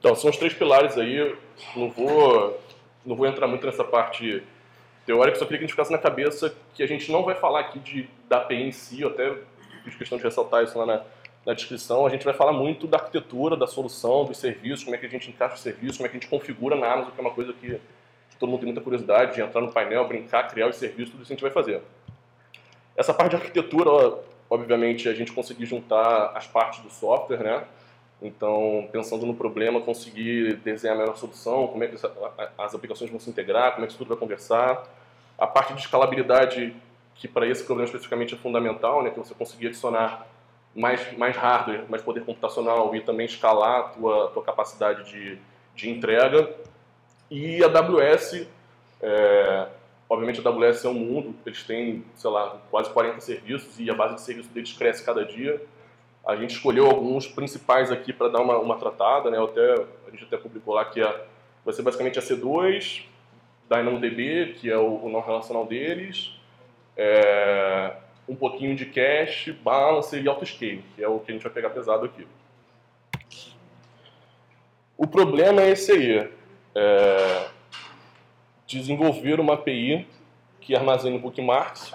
Então, são os três pilares aí. Não vou entrar muito nessa parte teórica, só queria que a gente ficasse na cabeça que a gente não vai falar aqui da API em si, eu até fiz questão de ressaltar isso lá na descrição. A gente vai falar muito da arquitetura, da solução, dos serviços, como é que a gente encaixa os serviços, como é que a gente configura na Amazon, que é uma coisa que todo mundo tem muita curiosidade de entrar no painel, brincar, criar os serviços, tudo isso a gente vai fazer. Essa parte de arquitetura, obviamente, a gente conseguir juntar as partes do software, né? Então, pensando no problema, conseguir desenhar a melhor solução, como é que as aplicações vão se integrar, como é que isso tudo vai conversar. A parte de escalabilidade, que para esse problema especificamente é fundamental, né? Que você conseguir adicionar mais hardware, mais poder computacional e também escalar a tua capacidade de entrega. E a AWS, obviamente a AWS é um mundo, eles têm, sei lá, quase 40 serviços e a base de serviço deles cresce cada dia. A gente escolheu alguns principais aqui para dar uma tratada, né? A gente até publicou lá que vai ser basicamente a C2, DynamoDB, que é o não relacional deles, um pouquinho de cache, balancer e autoscale, que é o que a gente vai pegar pesado aqui. O problema é esse aí, desenvolver uma API que armazene bookmarks,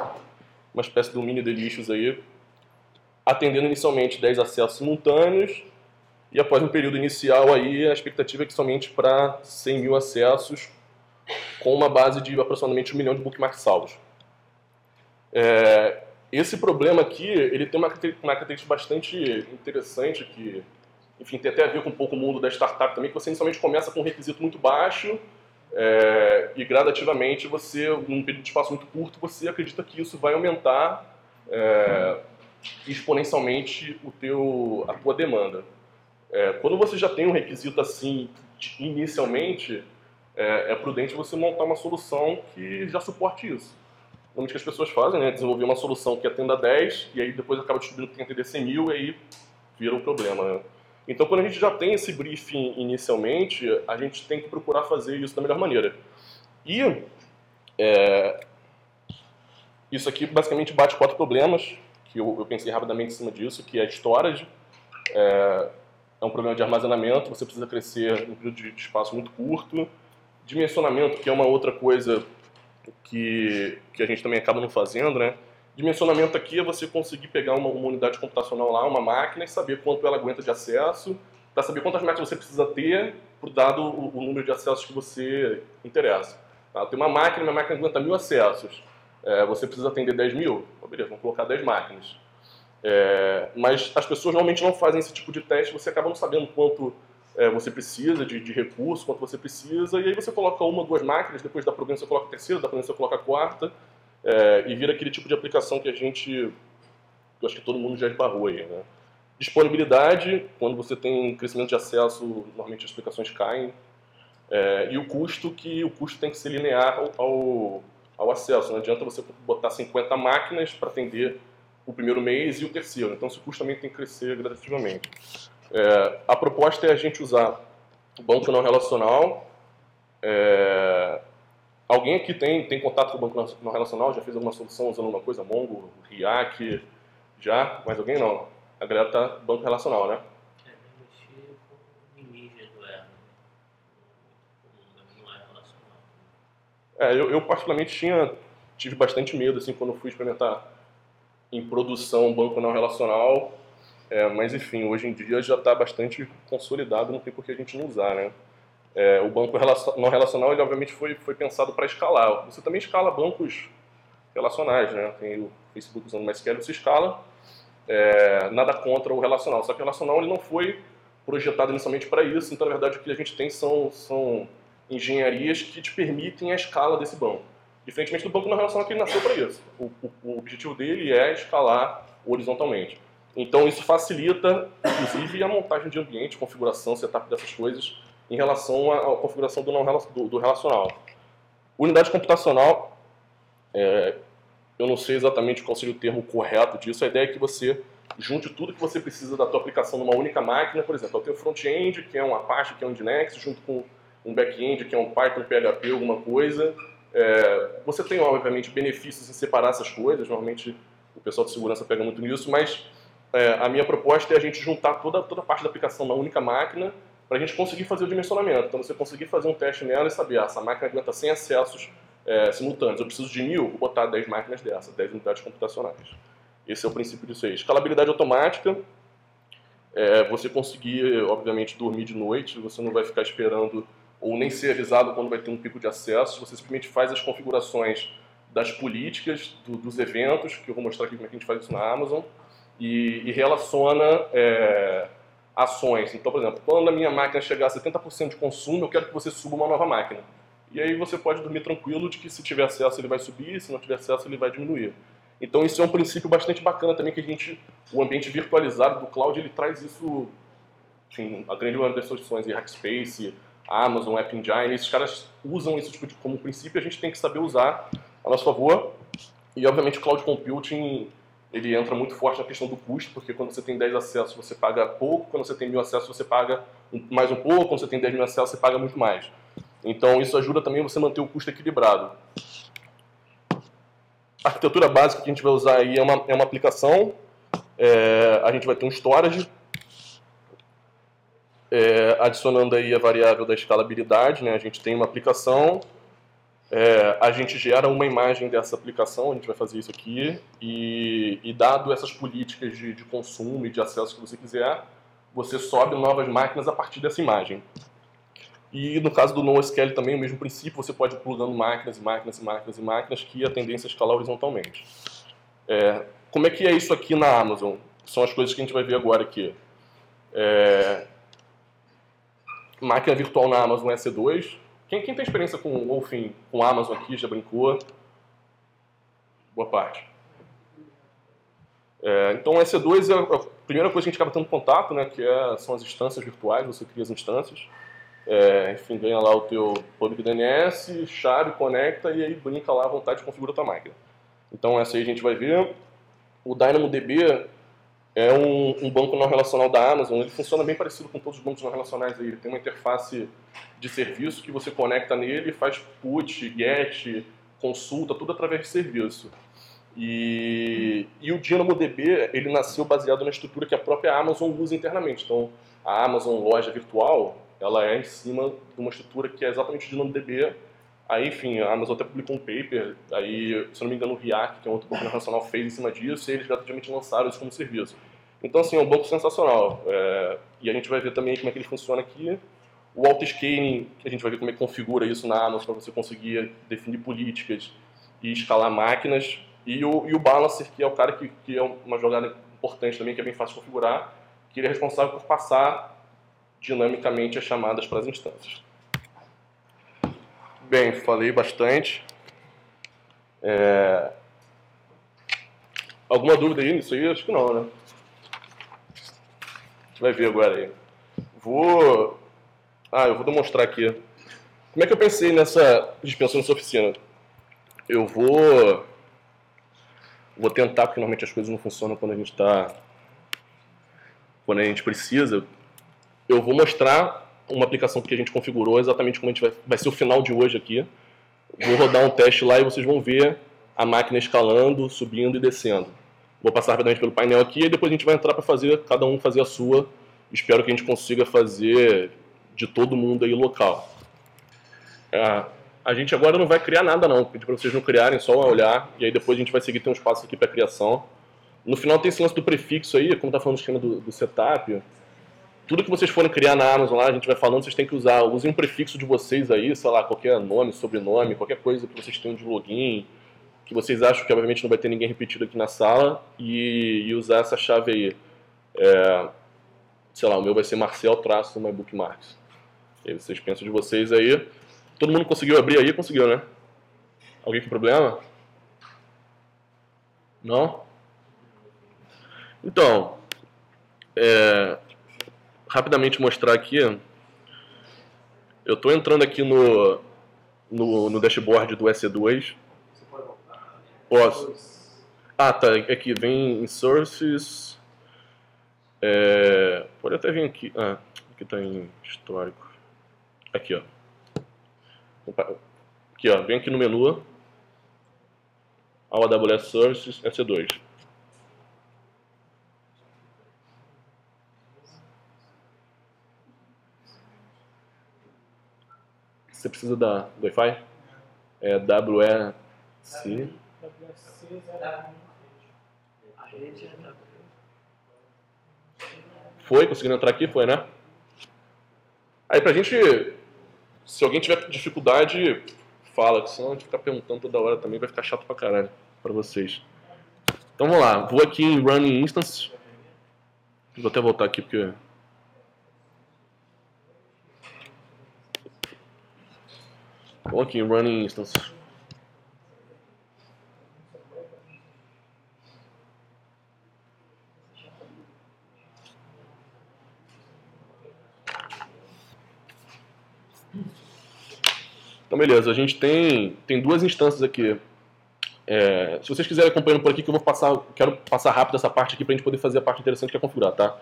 uma espécie de domínio de lixos aí, atendendo inicialmente 10 acessos simultâneos, e após um período inicial aí, a expectativa é que somente para 100 mil acessos, com uma base de aproximadamente 1 milhão de bookmarks salvos. Esse problema aqui, ele tem uma característica bastante interessante, que, enfim, tem até a ver com um pouco o mundo da startup também, que você inicialmente começa com um requisito muito baixo, e gradativamente você, num período de espaço muito curto, você acredita que isso vai aumentar exponencialmente a tua demanda. Quando você já tem um requisito assim inicialmente, é prudente você montar uma solução que já suporte isso. Normalmente o que as pessoas fazem, né, é desenvolver uma solução que atenda 10 e aí depois acaba descobrindo que tem que atender 100 mil e aí vira um problema, né? Então, quando a gente já tem esse briefing inicialmente, a gente tem que procurar fazer isso da melhor maneira. E isso aqui basicamente bate 4 problemas, que eu pensei rapidamente em cima disso, que é storage, é um problema de armazenamento, você precisa crescer em um período de espaço muito curto. Dimensionamento, que é uma outra coisa que a gente também acaba não fazendo, né? Dimensionamento aqui é você conseguir pegar uma unidade computacional lá, uma máquina, e saber quanto ela aguenta de acesso, para saber quantas máquinas você precisa ter, dado o número de acessos que você interessa. Tá? Tem uma máquina aguenta 1000 acessos. Você precisa atender 10 mil? Beleza, vamos colocar 10 máquinas. Mas as pessoas normalmente não fazem esse tipo de teste, você acaba não sabendo quanto você precisa de recurso, quanto você precisa, e aí você coloca 1 ou 2 máquinas, depois da programa você coloca a terceira, da programa você coloca a quarta, e vira aquele tipo de aplicação que eu acho que todo mundo já esbarrou aí, né? Disponibilidade, quando você tem crescimento de acesso, normalmente as aplicações caem, e o custo tem que ser linear ao acesso. Não adianta você botar 50 máquinas para atender o primeiro mês e o terceiro. Então, esse custo também tem que crescer gradativamente. A proposta é a gente usar o banco não relacional. Alguém aqui tem contato com o banco não relacional? Já fez alguma solução usando alguma coisa? Mongo, React? Já? Mas alguém não. A galera tá banco relacional, né? Eu particularmente tive bastante medo assim, quando fui experimentar em produção um banco não relacional, mas enfim, hoje em dia já está bastante consolidado, não tem por que a gente não usar, né? O banco não relacional, ele obviamente foi pensado para escalar. Você também escala bancos relacionais, né? Tem o Facebook usando MySQL, você escala, nada contra o relacional, só que o relacional ele não foi projetado inicialmente para isso, então na verdade o que a gente tem são engenharias que te permitem a escala desse banco. Diferentemente do banco não relacional, que ele nasceu para isso. O objetivo dele é escalar horizontalmente. Então isso facilita, inclusive, a montagem de ambiente, configuração, setup dessas coisas em relação à configuração do relacional. Unidade computacional, eu não sei exatamente qual seria o termo correto disso, a ideia é que você junte tudo que você precisa da tua aplicação numa única máquina. Por exemplo, eu tenho front-end, que é um Apache, que é um Nginx, junto com um back-end, que é um Python, PHP, alguma coisa. Você tem, obviamente, benefícios em separar essas coisas, normalmente o pessoal de segurança pega muito nisso, mas a minha proposta é a gente juntar toda a parte da aplicação na única máquina para a gente conseguir fazer o dimensionamento. Então, você conseguir fazer um teste nela e saber, essa máquina aguenta 100 acessos simultâneos. Eu preciso de 1000, vou botar 10 máquinas dessas, 10 unidades computacionais. Esse é o princípio disso aí. Escalabilidade automática, você conseguir, obviamente, dormir de noite, você não vai ficar esperando ou nem ser avisado quando vai ter um pico de acesso, você simplesmente faz as configurações das políticas, dos eventos, que eu vou mostrar aqui como é que a gente faz isso na Amazon, e relaciona ações. Então, por exemplo, quando a minha máquina chegar a 70% de consumo, eu quero que você suba uma nova máquina. E aí você pode dormir tranquilo de que se tiver acesso ele vai subir, se não tiver acesso ele vai diminuir. Então isso é um princípio bastante bacana também, que o ambiente virtualizado do cloud, ele traz isso, enfim, a grande maioria das soluções, Rackspace, Amazon, App Engine, esses caras usam isso como princípio, a gente tem que saber usar a nosso favor. E obviamente o cloud computing, ele entra muito forte na questão do custo, porque quando você tem 10 acessos você paga pouco, quando você tem 1000 acessos você paga mais um pouco, quando você tem 10 mil acessos você paga muito mais. Então isso ajuda também você manter o custo equilibrado. A arquitetura básica que a gente vai usar aí é uma aplicação, a gente vai ter um storage, adicionando aí a variável da escalabilidade, né? A gente tem uma aplicação, a gente gera uma imagem dessa aplicação, a gente vai fazer isso aqui, e dado essas políticas de consumo e de acesso que você quiser, você sobe novas máquinas a partir dessa imagem. E no caso do NoSQL também, o mesmo princípio, você pode ir plugando máquinas e máquinas e máquinas e máquinas, que a tendência é escalar horizontalmente. Como é que é isso aqui na Amazon? São as coisas que a gente vai ver agora aqui. Máquina virtual na Amazon EC2. Quem tem experiência com Wolfing, com Amazon aqui, já brincou? Boa parte. Então, EC2 é a primeira coisa que a gente acaba tendo contato, né, que são as instâncias virtuais, você cria as instâncias. Enfim, ganha lá o teu public DNS, chave, conecta e aí brinca lá à vontade e configura a tua máquina. Então essa aí a gente vai ver. O DynamoDB é um banco não relacional da Amazon, ele funciona bem parecido com todos os bancos não relacionais aí. Ele tem uma interface de serviço que você conecta nele, faz put, get, consulta, tudo através de serviço. E o DynamoDB, ele nasceu baseado na estrutura que a própria Amazon usa internamente. Então, a Amazon Loja Virtual, ela é em cima de uma estrutura que é exatamente o DynamoDB. Aí, enfim, a Amazon até publicou um paper, aí, se não me engano, o React, que é um outro banco internacional, fez em cima disso, e eles gratuitamente lançaram isso como serviço. Então, assim, é um banco sensacional. E a gente vai ver também como é que ele funciona aqui. O auto-scaling, a gente vai ver como é que configura isso na Amazon para você conseguir definir políticas e escalar máquinas. E o Balancer, que é o cara que é uma jogada importante também, que é bem fácil de configurar, que ele é responsável por passar dinamicamente as chamadas para as instâncias. Bem, falei bastante. Alguma dúvida aí nisso aí? Acho que não, né? A gente vai ver agora aí. Eu vou demonstrar aqui. Como é que eu pensei nessa dispensão nessa oficina? Eu vou tentar, porque normalmente as coisas não funcionam quando a gente precisa. Eu vou mostrar uma aplicação que a gente configurou, exatamente como a gente vai ser o final de hoje aqui. Vou rodar um teste lá e vocês vão ver a máquina escalando, subindo e descendo. Vou passar rapidamente pelo painel aqui e depois a gente vai entrar para cada um fazer a sua. Espero que a gente consiga fazer de todo mundo aí local. A gente agora não vai criar nada não, pedir para vocês não criarem, só olhar, e aí depois a gente vai seguir, tem uns passos aqui para criação. No final tem esse lance do prefixo aí, como está falando no esquema do setup. Tudo que vocês forem criar na Amazon lá, a gente vai falando, vocês têm que usem um prefixo de vocês aí, sei lá, qualquer nome, sobrenome, qualquer coisa que vocês tenham de login, que vocês acham que obviamente não vai ter ninguém repetido aqui na sala, e usar essa chave aí. Sei lá, o meu vai ser Marcel-MyBookmarks. E aí vocês pensam de vocês aí. Todo mundo conseguiu abrir aí? Conseguiu, né? Alguém com problema? Não? Então, rapidamente mostrar aqui. Eu estou entrando aqui no dashboard do EC2. Posso? Ah, tá. Aqui vem em Sources. Pode até vir aqui. Aqui está em histórico. Aqui, ó. Aqui, ó. Vem aqui no menu. AWS Sources EC2. Você precisa do Wi-Fi? É WEC. A rede é Foi? Conseguindo entrar aqui? Foi, né? Aí pra gente, se alguém tiver dificuldade, fala, que senão a gente ficar perguntando toda hora também vai ficar chato pra caralho pra vocês. Então vamos lá, vou aqui em Running Instance. Vou até voltar aqui porque... Vou aqui em Running Instance. Então beleza, a gente tem duas instâncias aqui. Se vocês quiserem acompanhando por aqui, que eu quero passar rápido essa parte aqui pra gente poder fazer a parte interessante que é configurar, tá?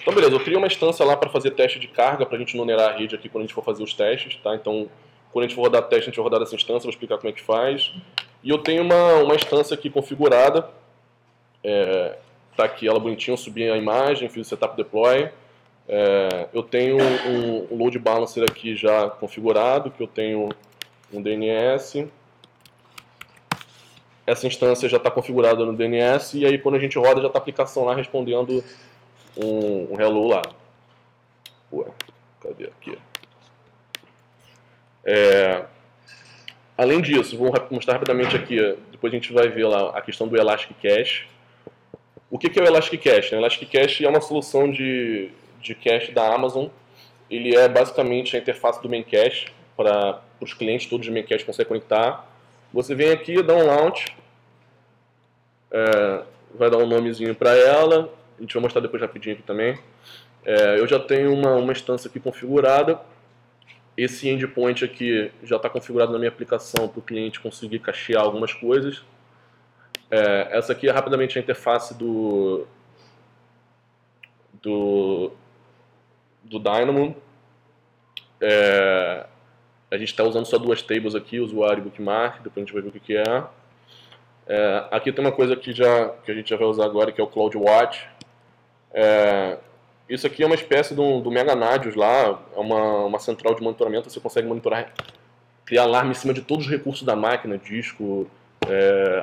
Então beleza, eu criei uma instância lá para fazer teste de carga, pra gente não onerar a rede aqui quando a gente for fazer os testes, tá? Então, quando a gente for rodar teste, a gente vai rodar essa instância, vou explicar como é que faz. E eu tenho uma instância aqui configurada, tá aqui ela bonitinha, eu subi a imagem, fiz o setup deploy. Eu tenho um load balancer aqui já configurado, que eu tenho um DNS. Essa instância já está configurada no DNS e aí quando a gente roda já está a aplicação lá respondendo um hello lá. Ué, cadê aqui? Além disso, vou mostrar rapidamente aqui, depois a gente vai ver lá a questão do Elastic Cache. O que é o Elastic Cache? O Elastic Cache é uma solução de cache da Amazon. Ele é basicamente a interface do main cache para os clientes todos de main cache conseguem conectar. Você vem aqui, dá um launch, vai dar um nomezinho para ela, a gente vai mostrar depois rapidinho aqui também. Eu já tenho uma instância aqui configurada. Esse endpoint aqui já está configurado na minha aplicação para o cliente conseguir cachear algumas coisas. Essa aqui é rapidamente a interface do Dynamo. A gente está usando só duas tables aqui, usuário e bookmark, depois a gente vai ver o que é. Aqui tem uma coisa que a gente já vai usar agora, que é o CloudWatch. Isso aqui é uma espécie do Mega Nadius lá, é uma central de monitoramento, você consegue monitorar, criar alarme em cima de todos os recursos da máquina, disco,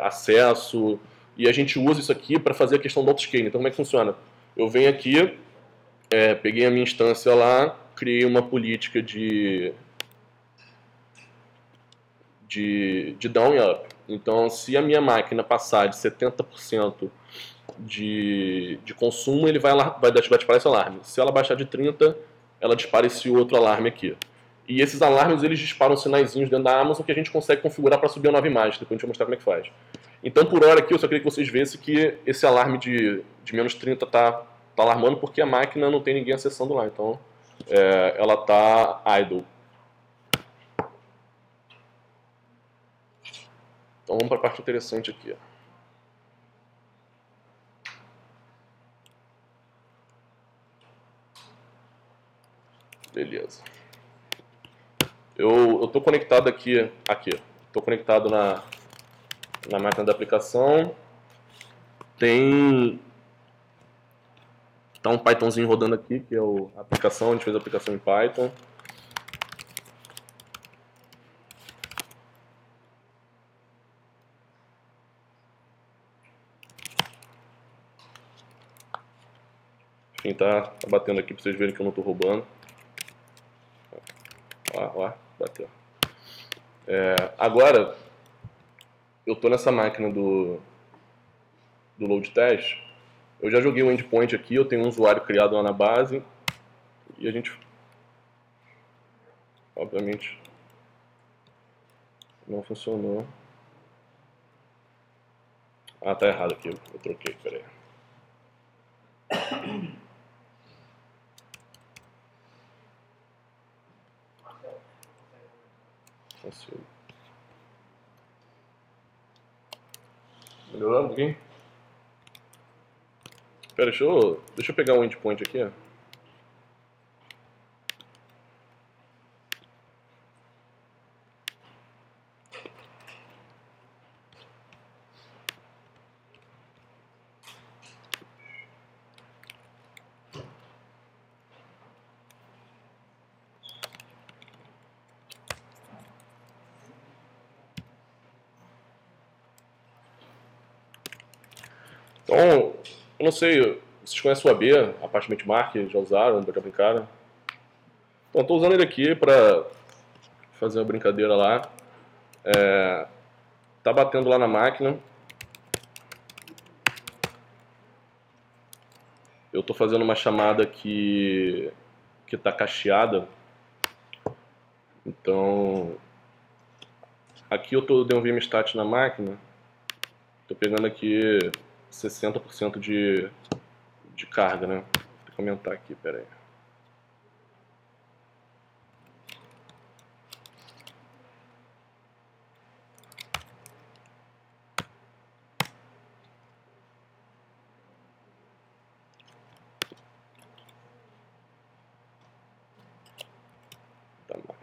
acesso, e a gente usa isso aqui para fazer a questão do autoscaling. Então como é que funciona? Eu venho aqui, peguei a minha instância lá, criei uma política de down e up. Então se a minha máquina passar de 70% de consumo, ele vai disparar esse alarme. Se ela baixar de 30%, ela dispara esse outro alarme aqui. E esses alarmes, eles disparam sinaizinhos dentro da Amazon que a gente consegue configurar para subir a nova imagem. Depois a gente vai mostrar como é que faz. Então, por hora aqui, eu só queria que vocês vissem que esse alarme de menos 30 tá alarmando porque a máquina não tem ninguém acessando lá. Então, ela tá idle. Então, vamos para a parte interessante aqui. Beleza. Eu estou conectado aqui. Estou conectado na máquina da aplicação. Tá um Pythonzinho rodando aqui, que é a aplicação. A gente fez a aplicação em Python. Enfim, tá batendo aqui para vocês verem que eu não estou roubando. Ó, bateu. Agora, eu estou nessa máquina do load test. Eu já joguei um endpoint aqui, eu tenho um usuário criado lá na base. E a gente, obviamente, não funcionou. Ah, tá errado aqui, eu troquei, peraí. Consigo. Melhorou um pouquinho? Pera, deixa eu pegar um endpoint aqui. Então, eu não sei, vocês conhecem o AB, a parte benchmark, já usaram, já brincaram? Então, estou usando ele aqui para fazer uma brincadeira lá. Tá batendo lá na máquina. Eu estou fazendo uma chamada que está cacheada. Então, aqui eu dei um vmstat na máquina. Estou pegando aqui 60% de carga, né? Vou comentar aqui, pera aí. Dá mais.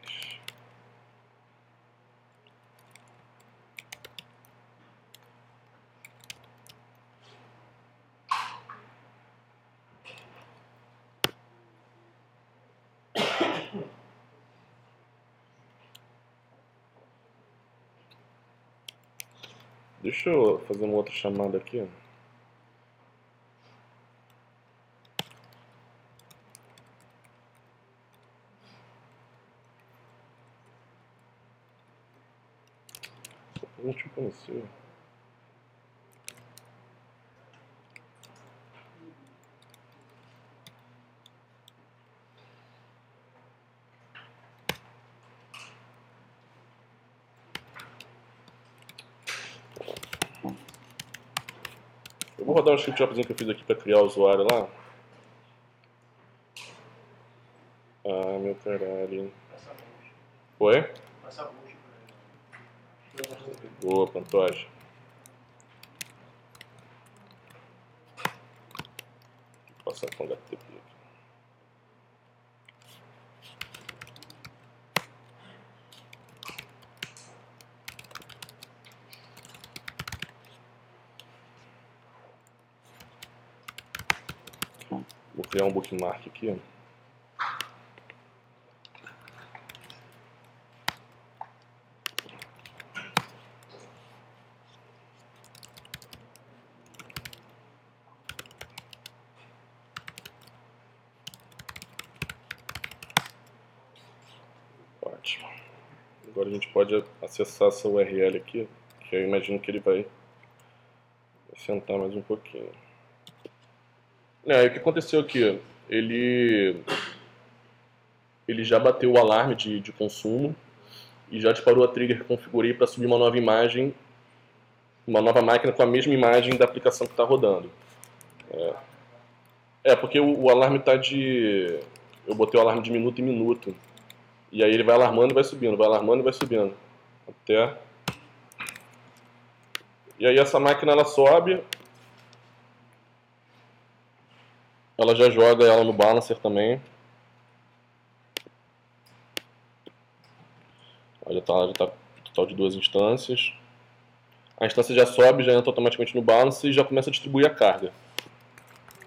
Deixa eu fazer uma outra chamada aqui. Não te conheci. Eu vou rodar um script jobzinho que eu fiz aqui para criar o usuário lá. Ah, meu caralho. Oi? Passa bucha pra ele. Boa, Pantoja. Vou passar com HTTP aqui. Vou criar um bookmark aqui. Ótimo. Agora a gente pode acessar essa URL aqui, que eu imagino que ele vai sentar mais um pouquinho. O que aconteceu aqui? Ele já bateu o alarme de consumo e já disparou a trigger que configurei para subir uma nova imagem, uma nova máquina com a mesma imagem da aplicação que está rodando. Porque o alarme está de... Eu botei o alarme de minuto em minuto. E aí ele vai alarmando e vai subindo, vai alarmando e vai subindo. Até... E aí essa máquina ela sobe, ela já joga ela no balancer também. Já tá total de 2 instâncias. A instância já sobe, já entra automaticamente no balancer e já começa a distribuir a carga.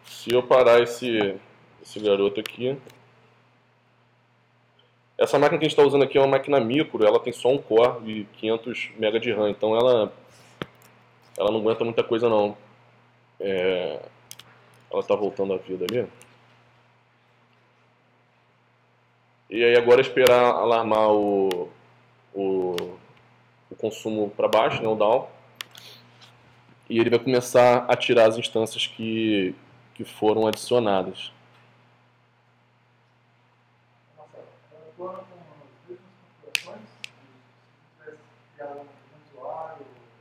Se eu parar esse garoto aqui... Essa máquina que a gente está usando aqui é uma máquina micro, ela tem só um core e 500 MB de RAM, então ela não aguenta muita coisa não. Ela está voltando à vida ali. E aí agora é esperar alarmar o consumo para baixo, né, o down. E ele vai começar a tirar as instâncias que foram adicionadas.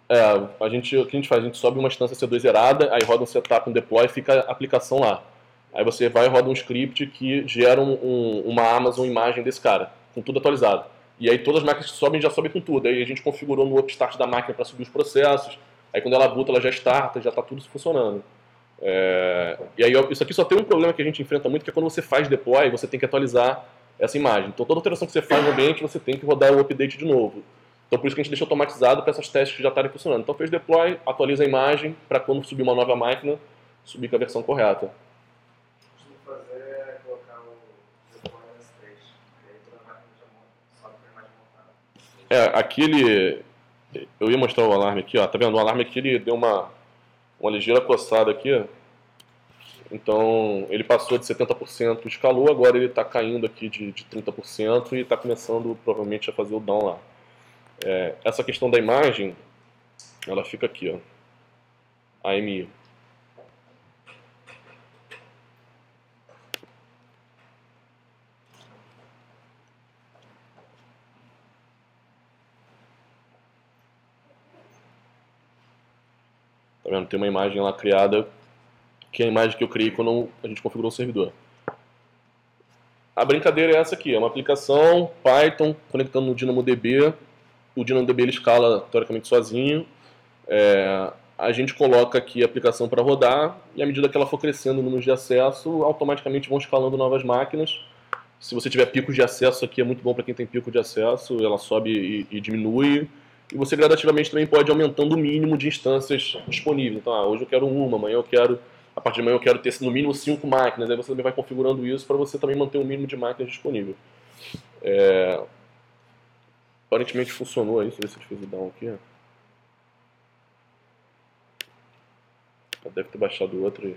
O que a gente faz? A gente sobe uma instância C2 zerada, aí roda um setup, um deploy e fica a aplicação lá. Aí você vai e roda um script que gera uma Amazon imagem desse cara, com tudo atualizado. E aí todas as máquinas que sobem já sobem com tudo. Aí a gente configurou no upstart da máquina para subir os processos. Aí quando ela boota, ela já starta, já está tudo funcionando. E aí isso aqui só tem um problema que a gente enfrenta muito, que é quando você faz deploy, você tem que atualizar essa imagem. Então toda alteração que você faz no ambiente, você tem que rodar o update de novo. Então por isso que a gente deixa automatizado para essas testes que já estarem funcionando. Então fez deploy, atualiza a imagem para quando subir uma nova máquina, subir com a versão correta. Costumo fazer é colocar o deploy nas 3, e aí toda a máquina já sobe com a imagem montada. Aqui ele... Eu ia mostrar o alarme aqui, ó. Tá vendo? O alarme aqui ele deu uma uma ligeira coçada aqui. Então ele passou de 70%, escalou, agora ele está caindo aqui de 30% e está começando provavelmente a fazer o down lá. Essa questão da imagem, ela fica aqui, ó, AMI. Tá vendo? Tem uma imagem lá criada, que é a imagem que eu criei quando a gente configurou o servidor. A brincadeira é essa aqui, é uma aplicação Python conectando no DynamoDB. O DynamoDB ele escala teoricamente sozinho. A gente coloca aqui a aplicação para rodar e à medida que ela for crescendo o número de acesso, automaticamente vão escalando novas máquinas. Se você tiver picos de acesso aqui, é muito bom para quem tem pico de acesso, ela sobe e diminui. E você gradativamente também pode ir aumentando o mínimo de instâncias disponíveis. Então, hoje eu quero uma, amanhã eu quero, a partir de amanhã eu quero ter no mínimo 5 máquinas. Aí você também vai configurando isso para você também manter o mínimo de máquinas disponível. Aparentemente funcionou aí, deixa eu ver se ele fez o down aqui. Deve ter baixado o outro aí.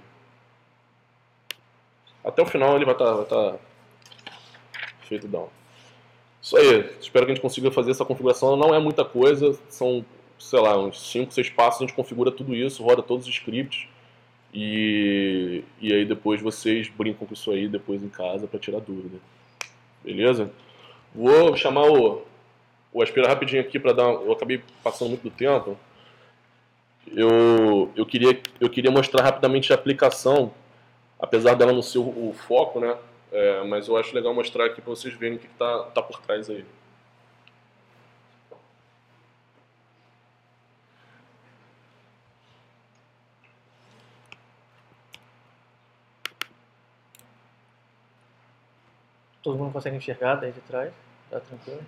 Até o final ele vai tá feito down. Isso aí, espero que a gente consiga fazer essa configuração. Não é muita coisa, são, sei lá, uns 5, 6 passos, a gente configura tudo isso, roda todos os scripts e aí depois vocês brincam com isso aí depois em casa para tirar dúvida. Beleza? Vou chamar o Aspira rapidinho aqui para dar. Eu acabei passando muito do tempo. Eu queria mostrar rapidamente a aplicação, apesar dela não ser o foco, né? Mas eu acho legal mostrar aqui para vocês verem o que tá por trás aí. Todo mundo consegue enxergar daí de trás? Tá tranquilo?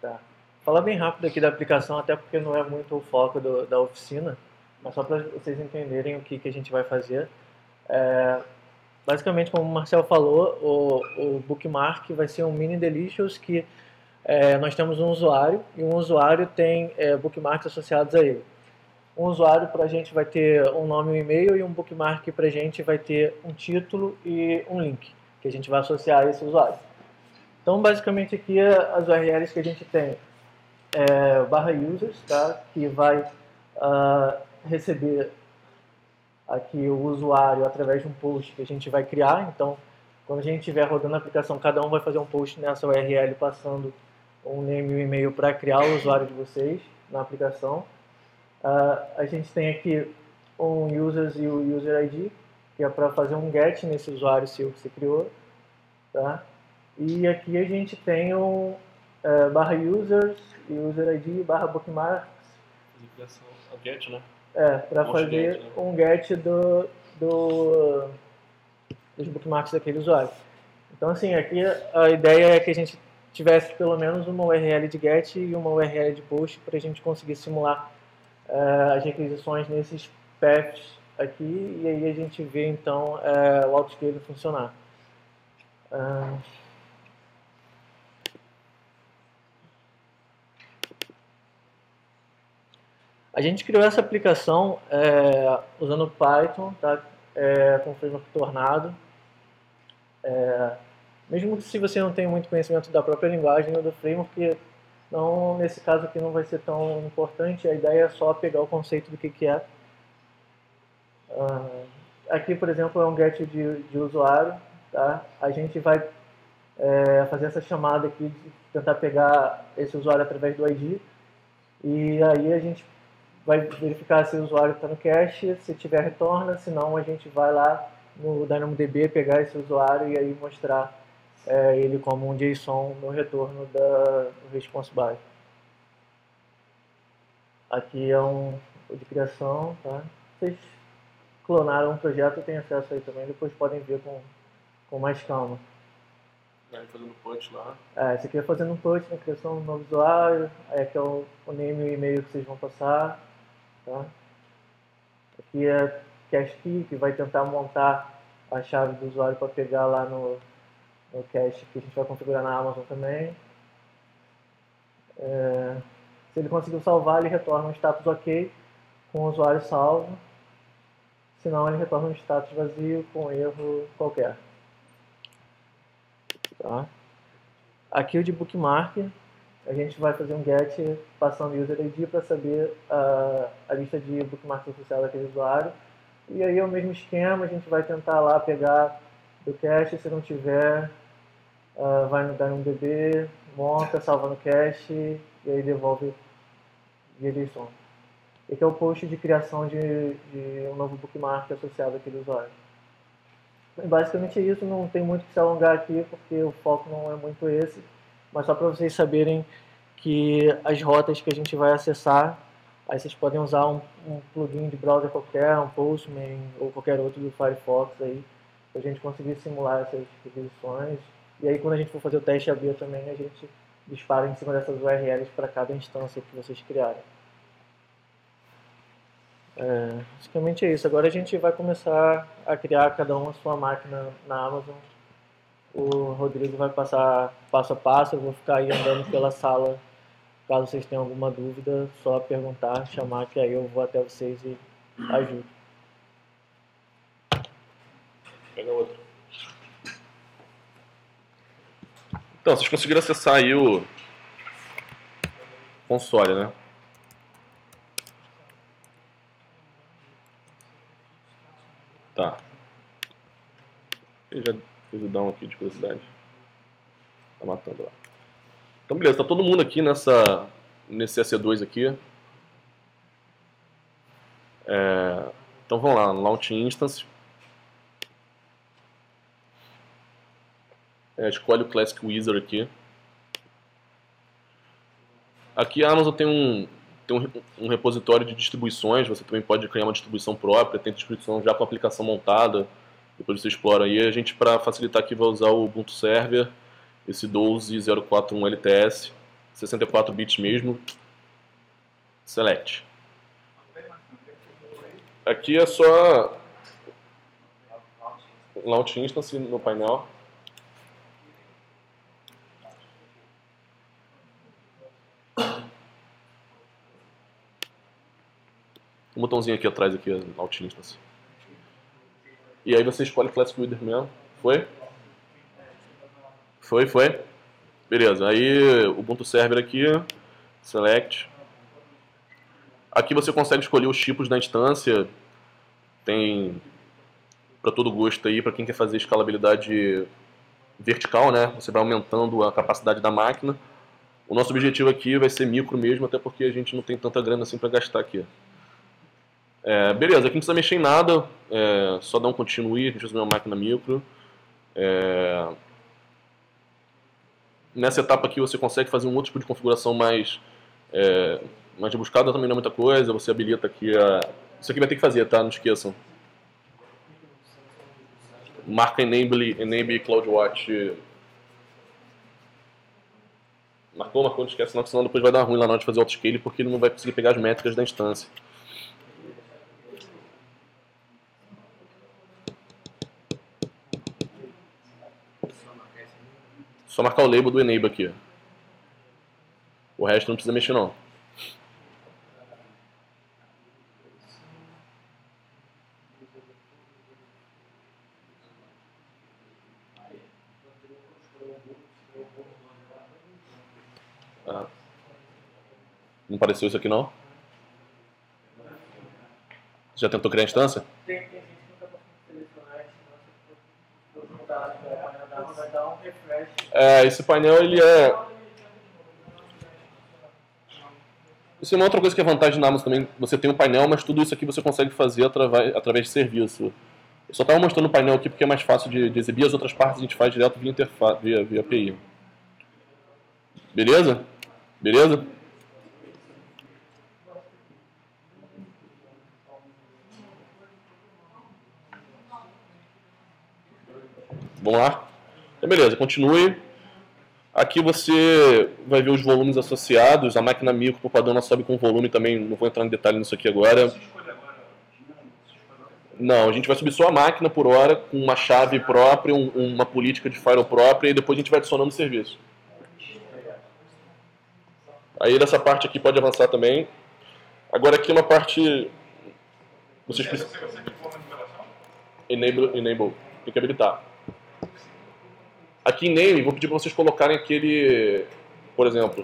Tá. Falar bem rápido aqui da aplicação, até porque não é muito o foco da oficina, mas só para vocês entenderem o que a gente vai fazer. Basicamente, como o Marcel falou, o Bookmark vai ser um mini delicious que nós temos um usuário e um usuário tem bookmarks associados a ele. Um usuário para a gente vai ter um nome e um e-mail e um bookmark para a gente vai ter um título e um link que a gente vai associar a esse usuário. Então, basicamente aqui as URLs que a gente tem barra users, tá? Que vai receber aqui o usuário através de um post que a gente vai criar. Então, quando a gente estiver rodando a aplicação, cada um vai fazer um post nessa URL passando um name e um e-mail para criar o usuário de vocês na aplicação. A gente tem aqui um users e o user ID, que é para fazer um get nesse usuário seu que você criou. Tá? E aqui a gente tem um barra users e user ID barra bookmarks. A get, né? Para fazer get, né? um get dos bookmarks daquele usuário. Então, assim, aqui a ideia é que a gente tivesse pelo menos uma URL de get e uma URL de post para a gente conseguir simular as requisições nesses paths aqui e aí a gente vê então o autoscale funcionar. A gente criou essa aplicação usando Python, tá? Com o framework Tornado. Mesmo se você não tem muito conhecimento da própria linguagem ou do framework, não, nesse caso aqui não vai ser tão importante, a ideia é só pegar o conceito do que é. Aqui, por exemplo, é um get de usuário, tá? A gente vai fazer essa chamada aqui de tentar pegar esse usuário através do ID e aí a gente vai verificar se o usuário está no cache, se tiver retorna, se não a gente vai lá no DynamoDB pegar esse usuário e aí mostrar ele como um JSON no retorno do response by. Aqui é um de criação, tá? Vocês clonaram um projeto, tem acesso aí também, depois podem ver com mais calma. Fazendo punch lá. Esse aqui é fazendo um punch na criação de um novo usuário, aí aqui é o name e o e-mail que vocês vão passar. Tá? Aqui é cache key, que vai tentar montar a chave do usuário para pegar lá no cache que a gente vai configurar na Amazon também. Se ele conseguiu salvar, ele retorna um status OK com o usuário salvo. senão ele retorna um status vazio com erro qualquer. Tá? Aqui o de bookmark, a gente vai fazer um get passando o user ID para saber a lista de bookmarks associada àquele usuário. E aí é o mesmo esquema, a gente vai tentar lá pegar do cache, se não tiver, vai no DB, monta, salva no cache e aí devolve via JSON. Esse é o post de criação de um novo bookmark associado àquele usuário. Basicamente é isso, não tem muito que se alongar aqui, porque o foco não é muito esse, mas só para vocês saberem que as rotas que a gente vai acessar, aí vocês podem usar um plugin de browser qualquer, um Postman ou qualquer outro do Firefox aí, para a gente conseguir simular essas requisições. E aí quando a gente for fazer o teste AB também, a gente dispara em cima dessas URLs para cada instância que vocês criarem. Basicamente é isso. Agora a gente vai começar a criar cada um a sua máquina na Amazon. O Rodrigo vai passar passo a passo, eu vou ficar aí andando pela sala. Caso vocês tenham alguma dúvida, só perguntar, chamar, que aí eu vou até vocês e ajudo. Pega outro. Então, vocês conseguiram acessar aí o console, né? Tá. Eu já fiz o down aqui de curiosidade. Tá matando lá. Então, beleza. Tá todo mundo aqui nesse EC2 aqui. Então, vamos lá. Launch Instance. Escolhe o Classic Wizard aqui. Aqui a Amazon tem um repositório de distribuições. Você também pode criar uma distribuição própria. Tem distribuição já com a aplicação montada. Depois você explora aí. A gente, para facilitar aqui, vai usar o Ubuntu Server. Esse 12041 LTS. 64 bits mesmo. Select. Aqui é só Launch Instance no painel. Um botãozinho aqui atrás, aqui, Launch Instance. E aí você escolhe Classic Wizard mesmo. Foi? Foi? Beleza. Aí o Ubuntu Server aqui, Select. Aqui você consegue escolher os tipos da instância. Tem para todo gosto aí, para quem quer fazer escalabilidade vertical, né? Você vai aumentando a capacidade da máquina. O nosso objetivo aqui vai ser micro mesmo, até porque a gente não tem tanta grana assim para gastar aqui. Beleza, aqui não precisa mexer em nada, só dar um continue, a gente usa uma máquina micro. Nessa etapa aqui você consegue fazer um outro tipo de configuração mais rebuscada, também não é muita coisa. Você habilita aqui isso aqui vai ter que fazer, tá? Não esqueçam. Marca Enable CloudWatch. Marcou, não esquece, senão depois vai dar ruim lá na hora de fazer o autoscale, porque ele não vai conseguir pegar as métricas da instância. Só marcar o label do Enable aqui. O resto não precisa mexer não. Não apareceu isso aqui não? Já tentou criar a instância? Tem gente que nunca conseguiu selecionar a instância, vai dar um refresh. Esse painel ele é... Isso é uma outra coisa que é vantagem na Amazon também. Você tem um painel, mas tudo isso aqui você consegue fazer através de serviço. Eu só estava mostrando o painel aqui porque é mais fácil de exibir. As outras partes a gente faz direto via interface, via API. Beleza? Beleza? Vamos lá? Então, beleza, continue. Aqui você vai ver os volumes associados. A máquina micro, por padrão, ela sobe com volume também. Não vou entrar em detalhe nisso aqui agora. Não, a gente vai subir só a máquina por hora, com uma chave própria, uma política de firewall própria, e depois a gente vai adicionando o serviço. Aí dessa parte aqui pode avançar também. Agora aqui é uma parte Vocês precisam... Você clicou na revelação? Enable. Tem que habilitar. Aqui em name, vou pedir para vocês colocarem aquele... Por exemplo...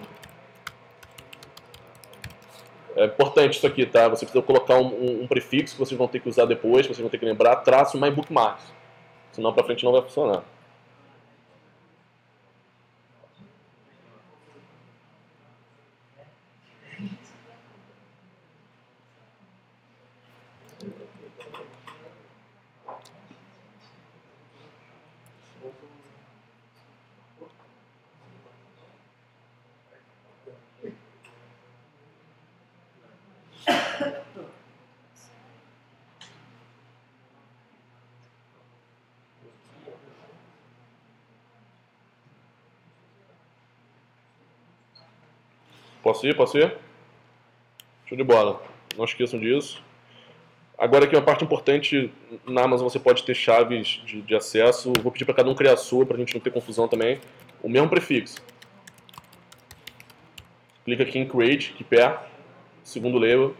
É importante isso aqui, tá? Você precisa colocar um prefixo que vocês vão ter que usar depois, que vocês vão ter que lembrar, traço my bookmarks. Senão para frente não vai funcionar. Posso ir? Posso ir? Show de bola. Não esqueçam disso. Agora aqui uma parte importante, na Amazon você pode ter chaves de acesso. Vou pedir para cada um criar a sua, para a gente não ter confusão também. O mesmo prefixo. Clica aqui em Create, aqui perto, segundo label.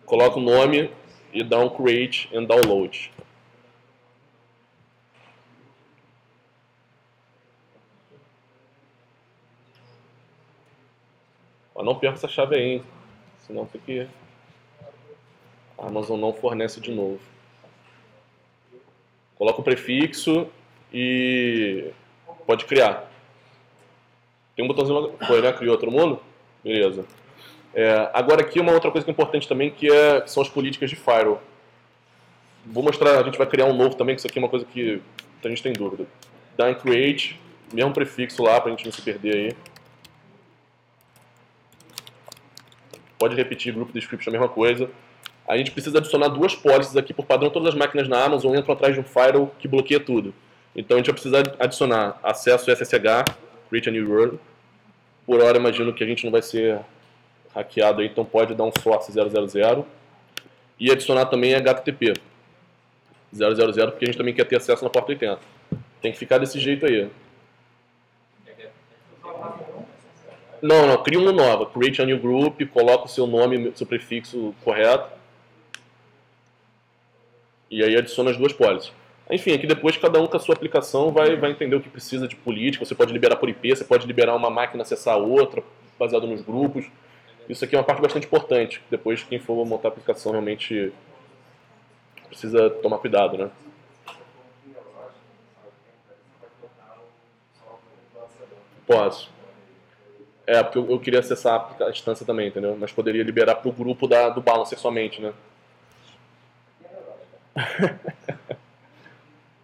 Coloca o nome e dá um Create and Download. Não perca essa chave aí, hein? Senão tem que... A Amazon não fornece de novo. Coloca o prefixo e pode criar. Tem um botãozinho lá. Foi, né? Criou todo mundo? Beleza. Agora aqui uma outra coisa que é importante também, que são as políticas de firewall. Vou mostrar, a gente vai criar um novo também, que isso aqui é uma coisa que a gente tem dúvida. Dá em Create, mesmo prefixo lá, pra gente não se perder aí. Pode repetir Group Description, a mesma coisa. A gente precisa adicionar duas policies aqui, por padrão todas as máquinas na Amazon entram atrás de um firewall que bloqueia tudo. Então a gente vai precisar adicionar acesso SSH, Create a New URL. Por hora imagino que a gente não vai ser hackeado aí, então pode dar um source 000. E adicionar também HTTP 000, porque a gente também quer ter acesso na porta 80. Tem que ficar desse jeito aí. Não, cria uma nova. Create a new group, coloca o seu nome, seu prefixo correto. E aí adiciona as duas policies. Enfim, aqui depois cada um com a sua aplicação vai entender o que precisa de política. Você pode liberar por IP, você pode liberar uma máquina acessar a outra, baseado nos grupos. Isso aqui é uma parte bastante importante. Depois quem for montar a aplicação realmente precisa tomar cuidado, né? Posso. Porque eu queria acessar a instância também, entendeu? Mas poderia liberar para o grupo do Balancer somente, né?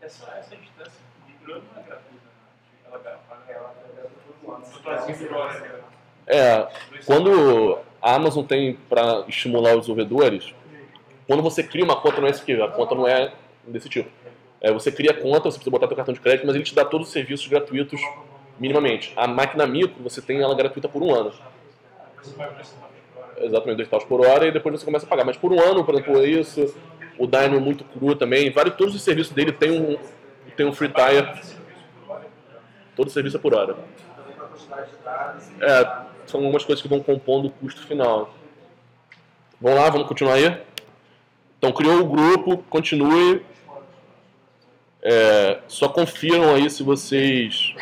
Essa instância de grupo não é gratuita, né? Ela quando a Amazon tem para estimular os desenvolvedores, quando você cria uma conta no SQL, a conta não é desse tipo. Você cria a conta, você precisa botar seu cartão de crédito, mas ele te dá todos os serviços gratuitos minimamente. A máquina micro, você tem ela gratuita por 1 ano. Exatamente, 2 taus por hora, e depois você começa a pagar. Mas por 1 ano, por exemplo, é isso. O Dyno muito cru também. Todos os serviços dele tem um free tier. Todo serviço é por hora. São algumas coisas que vão compondo o custo final. Vamos lá, vamos continuar aí? Então, criou o grupo, continue. Só confiram aí se vocês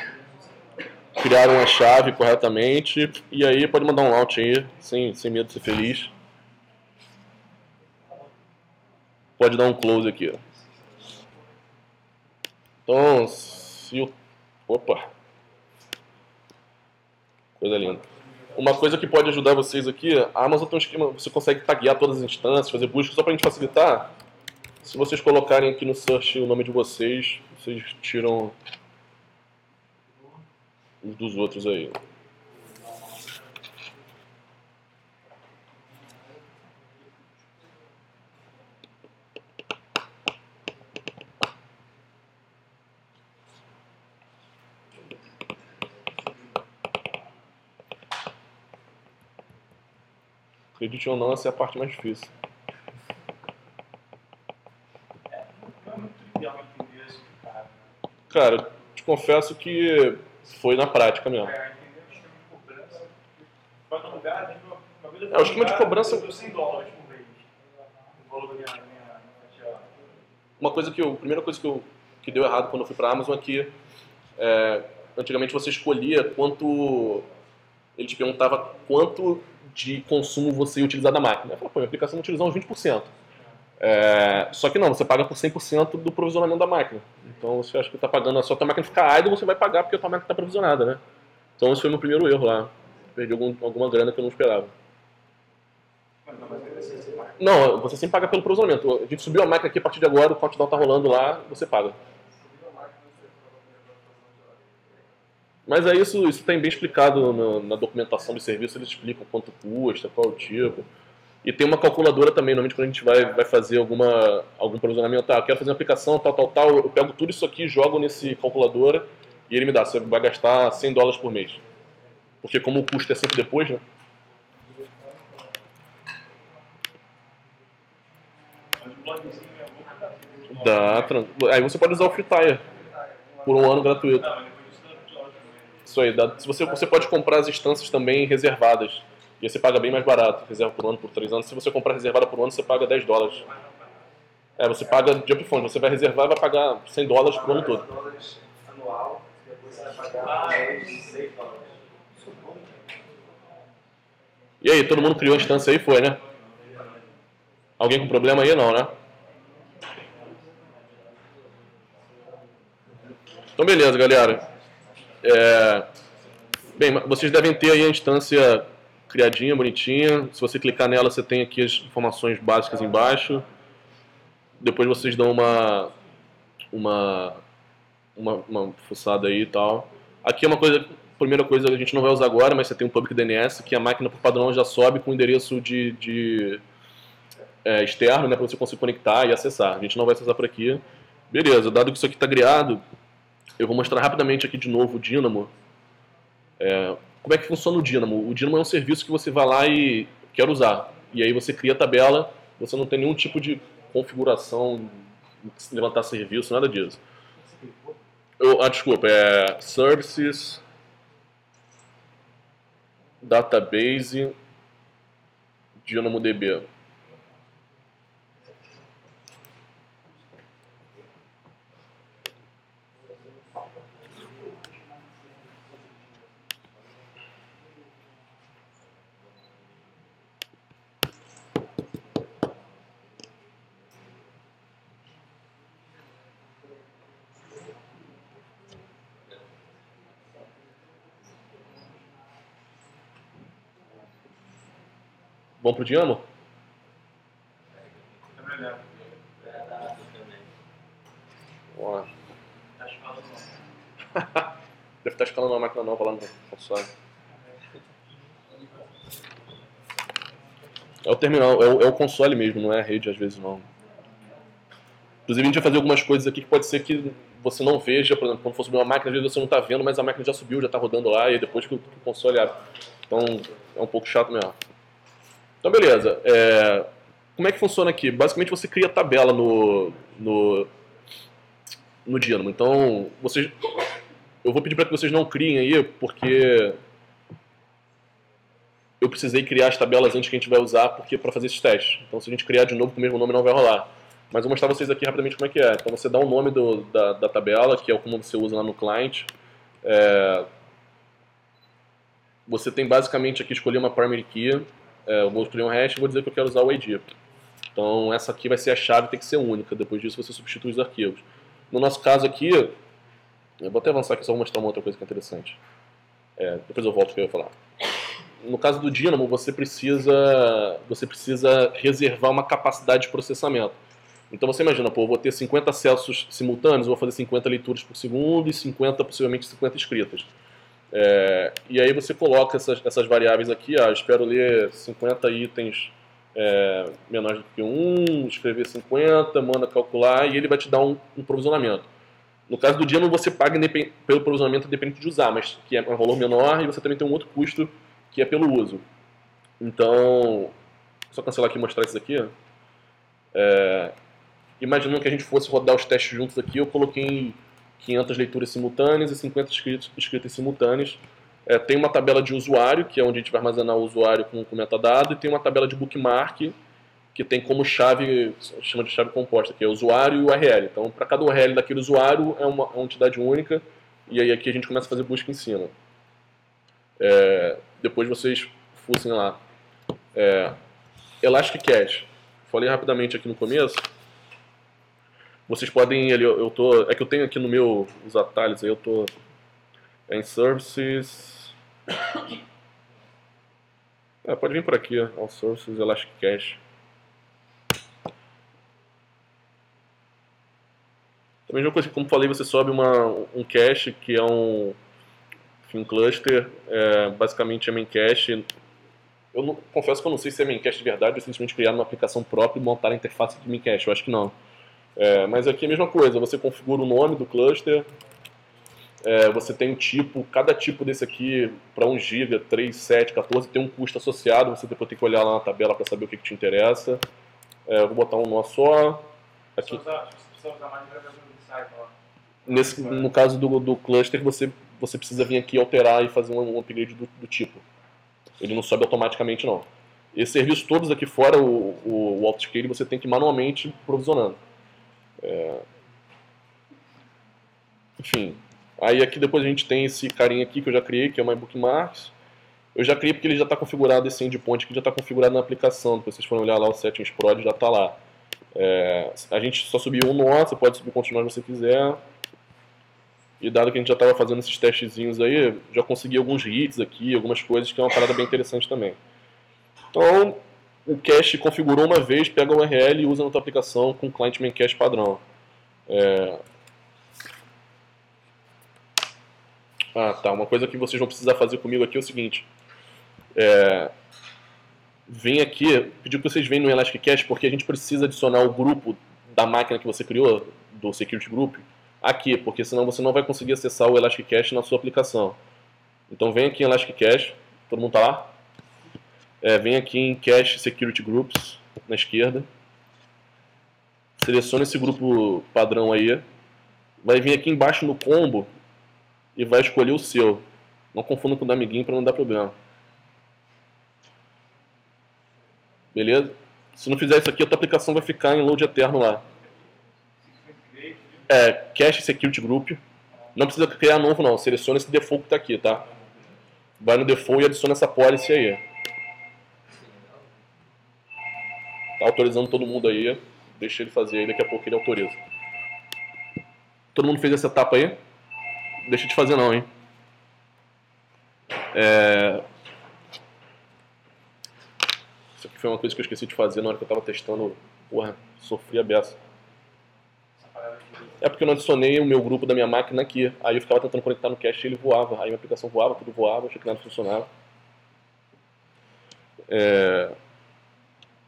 criaram a chave corretamente. E aí pode mandar um launch aí, sem medo de ser feliz. Pode dar um close aqui. Então, opa! Coisa linda. Uma coisa que pode ajudar vocês aqui, a Amazon tem um esquema, você consegue taguear todas as instâncias, fazer busca, só para a gente facilitar. Se vocês colocarem aqui no search o nome de vocês tiram os dos outros aí. Acredite ou não, essa é a parte mais difícil. Não é muito trivial entender isso, cara. Cara, te confesso que foi na prática mesmo. Entender o sistema de cobrança. Vai no lugar, a gente vai o esquema de cobrança... Eu dou $100 por mês. O valor da minha fatia. A primeira coisa que deu errado quando eu fui para a Amazon é que antigamente você escolhia quanto... Ele te perguntava quanto de consumo você ia utilizar da máquina. Eu falei, pô, minha aplicação vai utilizar uns 20%. Só que não, você paga por 100% do provisionamento da máquina. Então você acha que está pagando, só que a máquina ficar idle, você vai pagar porque a tua máquina está provisionada, né? Então esse foi o meu primeiro erro lá. Perdi alguma grana que eu não esperava. Não, você sempre paga pelo provisionamento. A gente subiu a máquina aqui, a partir de agora, o countdown está rolando lá, você paga. Mas é isso está bem explicado na documentação do serviço, eles explicam quanto custa, qual o tipo. E tem uma calculadora também, normalmente quando a gente vai fazer algum provisionamento, quero fazer uma aplicação, tal, eu pego tudo isso aqui, jogo nesse calculadora e ele me dá, você vai gastar $100 por mês. Porque como o custo é sempre depois, né? Mas o blogzinho é bom. Dá, aí você pode usar o Free Tire por um ano gratuito. Não, mas depois disso dá $20 por mês. Isso aí, você pode comprar as instâncias também reservadas. E aí você paga bem mais barato, reserva por ano, por 3 anos. Se você comprar reservada por ano, você paga $10. Você paga de upfront, você vai reservar e vai pagar $100 por ano todo. $10 anual, depois você vai pagar $6. E aí, todo mundo criou a instância aí? Foi, né? Alguém com problema aí? Não, né? Então, beleza, galera. Bem, vocês devem ter aí a instância criadinha, bonitinha. Se você clicar nela, você tem aqui as informações básicas embaixo. Depois vocês dão uma fuçada aí e tal. Aqui é primeira coisa que a gente não vai usar agora, mas você tem um Public DNS, que a máquina por padrão já sobe com o endereço externo, né, para você conseguir conectar e acessar. A gente não vai acessar por aqui. Beleza, dado que isso aqui está criado, eu vou mostrar rapidamente aqui de novo o Dynamo. Como é que funciona o Dynamo? O Dynamo é um serviço que você vai lá e quer usar. E aí você cria a tabela, você não tem nenhum tipo de configuração, levantar serviço, nada disso. Desculpa, Services, Database, DynamoDB. Vamos pro Dynamo? É melhor. Vamos lá. Tá falando. Deve estar escalando uma máquina nova lá no console. É o terminal, é o console mesmo, não é a rede às vezes não. Inclusive a gente vai fazer algumas coisas aqui que pode ser que você não veja, por exemplo, quando for subir uma máquina, às vezes você não está vendo, mas a máquina já subiu, já está rodando lá, e depois que o console abre. Então é um pouco chato mesmo. Então beleza, como é que funciona aqui? Basicamente você cria tabela no Dynamo. Então eu vou pedir para que vocês não criem aí, porque eu precisei criar as tabelas antes que a gente vai usar para fazer esses testes. Então se a gente criar de novo com o mesmo nome não vai rolar. Mas vou mostrar para vocês aqui rapidamente como é que é. Então você dá o nome da tabela, que é como você usa lá no client. Você tem basicamente aqui escolher uma primary key. Eu vou escolher um hash e vou dizer que eu quero usar o ID. Então essa aqui vai ser a chave, tem que ser única. Depois disso você substitui os arquivos. No nosso caso aqui, eu vou até avançar aqui só vou mostrar uma outra coisa que é interessante. Depois eu volto para eu falar. No caso do Dynamo, você precisa reservar uma capacidade de processamento. Então você imagina, eu vou ter 50 acessos simultâneos, vou fazer 50 leituras por segundo e 50, possivelmente 50 escritas. E aí você coloca essas variáveis aqui, eu espero ler 50 itens menores do que 1, escrever 50, manda calcular e ele vai te dar um provisionamento. No caso do Dynamo, você paga pelo provisionamento independente de usar, mas que é um valor menor e você também tem um outro custo que é pelo uso. Então, só cancelar aqui e mostrar isso aqui. Imaginando que a gente fosse rodar os testes juntos aqui, eu coloquei 500 leituras simultâneas e 50 escritas simultâneas. Tem uma tabela de usuário, que é onde a gente vai armazenar o usuário com metadado, e tem uma tabela de bookmark, que tem como chave, chama de chave composta, que é usuário e URL. Então, para cada URL daquele usuário é uma entidade única, e aí aqui a gente começa a fazer busca em cima. Depois vocês fussem lá. Elastic Cache. Falei rapidamente aqui no começo. Vocês podem, é que eu tenho aqui no meu, os atalhos aí, eu tô em Services. Pode vir por aqui, All Sources, Elastic Cache. Também já coisa, como falei, você sobe um cache que é um cluster, basicamente é main cache. Confesso que eu não sei se é main cache de verdade ou simplesmente criar uma aplicação própria e montar a interface de main cache, eu acho que não. Mas aqui é a mesma coisa, você configura o nome do cluster, você tem um tipo, cada tipo desse aqui, para 1 GB, 3, 7, 14, tem um custo associado, você depois tem que olhar lá na tabela para saber o que te interessa. Eu vou botar um nó só. Aqui. No caso do cluster, você precisa vir aqui alterar e fazer um upgrade do tipo. Ele não sobe automaticamente, não. Esses serviços todos aqui fora, o autoscale, você tem que ir manualmente provisionando. Enfim. Aí aqui depois a gente tem esse carinha aqui que eu já criei, que é o My Bookmarks. Eu já criei porque ele já está configurado, esse endpoint que já está configurado na aplicação. Depois vocês forem olhar lá o settings prod, já está lá. A gente só subiu um nó, você pode subir quantos nós você quiser. E dado que a gente já estava fazendo esses testezinhos aí, já consegui alguns hits aqui, algumas coisas que é uma parada bem interessante também. Então, o cache configurou uma vez, pega o URL e usa na tua aplicação com o client main cache padrão. Tá. Uma coisa que vocês vão precisar fazer comigo aqui é o seguinte. Vem aqui, pedir que vocês venham no Elastic Cache, porque a gente precisa adicionar o grupo da máquina que você criou, do Security Group, aqui, porque senão você não vai conseguir acessar o Elastic Cache na sua aplicação. Então vem aqui em Elastic Cache, todo mundo tá lá? Vem aqui em Cache Security Groups, na esquerda. Seleciona esse grupo padrão aí. Vai vir aqui embaixo no combo e vai escolher o seu. Não confunda com o do amiguinho para não dar problema. Beleza? Se não fizer isso aqui, a tua aplicação vai ficar em load eterno lá. Cache Security Group. Não precisa criar novo não, seleciona esse default que está aqui, tá? Vai no default e adiciona essa policy aí. Tá autorizando todo mundo aí. Deixa ele fazer aí, daqui a pouco ele autoriza. Todo mundo fez essa etapa aí? Deixa de fazer não, hein? Isso aqui foi uma coisa que eu esqueci de fazer na hora que eu estava testando. Porra, sofri a beça. Porque eu não adicionei o meu grupo da minha máquina aqui. Aí eu ficava tentando conectar no cache e ele voava. Aí minha aplicação voava, tudo voava, achei que nada funcionava.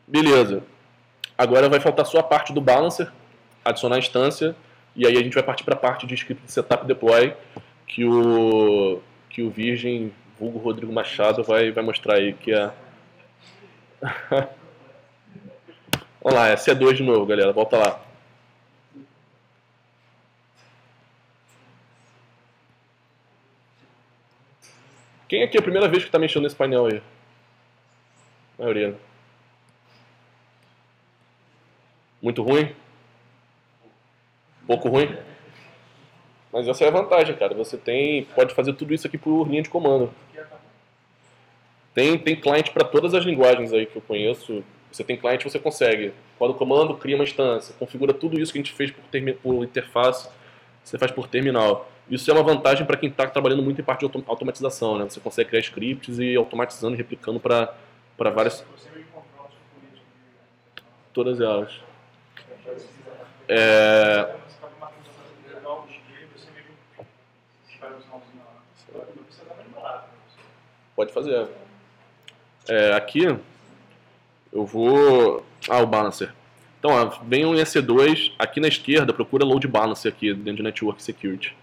Beleza. Agora vai faltar só a parte do balancer, adicionar a instância, e aí a gente vai partir para a parte de script de setup e deploy, que o Virgem, vulgo Rodrigo Machado, vai mostrar aí, que é... Vamos lá, C2 de novo, galera, volta lá. Quem aqui é a primeira vez que está mexendo nesse painel aí? A maioria. Muito ruim? Pouco ruim? Mas essa é a vantagem, cara. Você pode fazer tudo isso aqui por linha de comando. Tem client para todas as linguagens aí que eu conheço. Você tem client, você consegue. Roda o comando, cria uma instância. Configura tudo isso que a gente fez por interface. Você faz por terminal. Isso é uma vantagem para quem está trabalhando muito em parte de automatização, né? Você consegue criar scripts e automatizando e replicando para várias... Todas elas. Pode fazer. Aqui eu vou... o balancer. Então, venham em EC2, aqui na esquerda, procura Load Balancer aqui dentro de Network Security.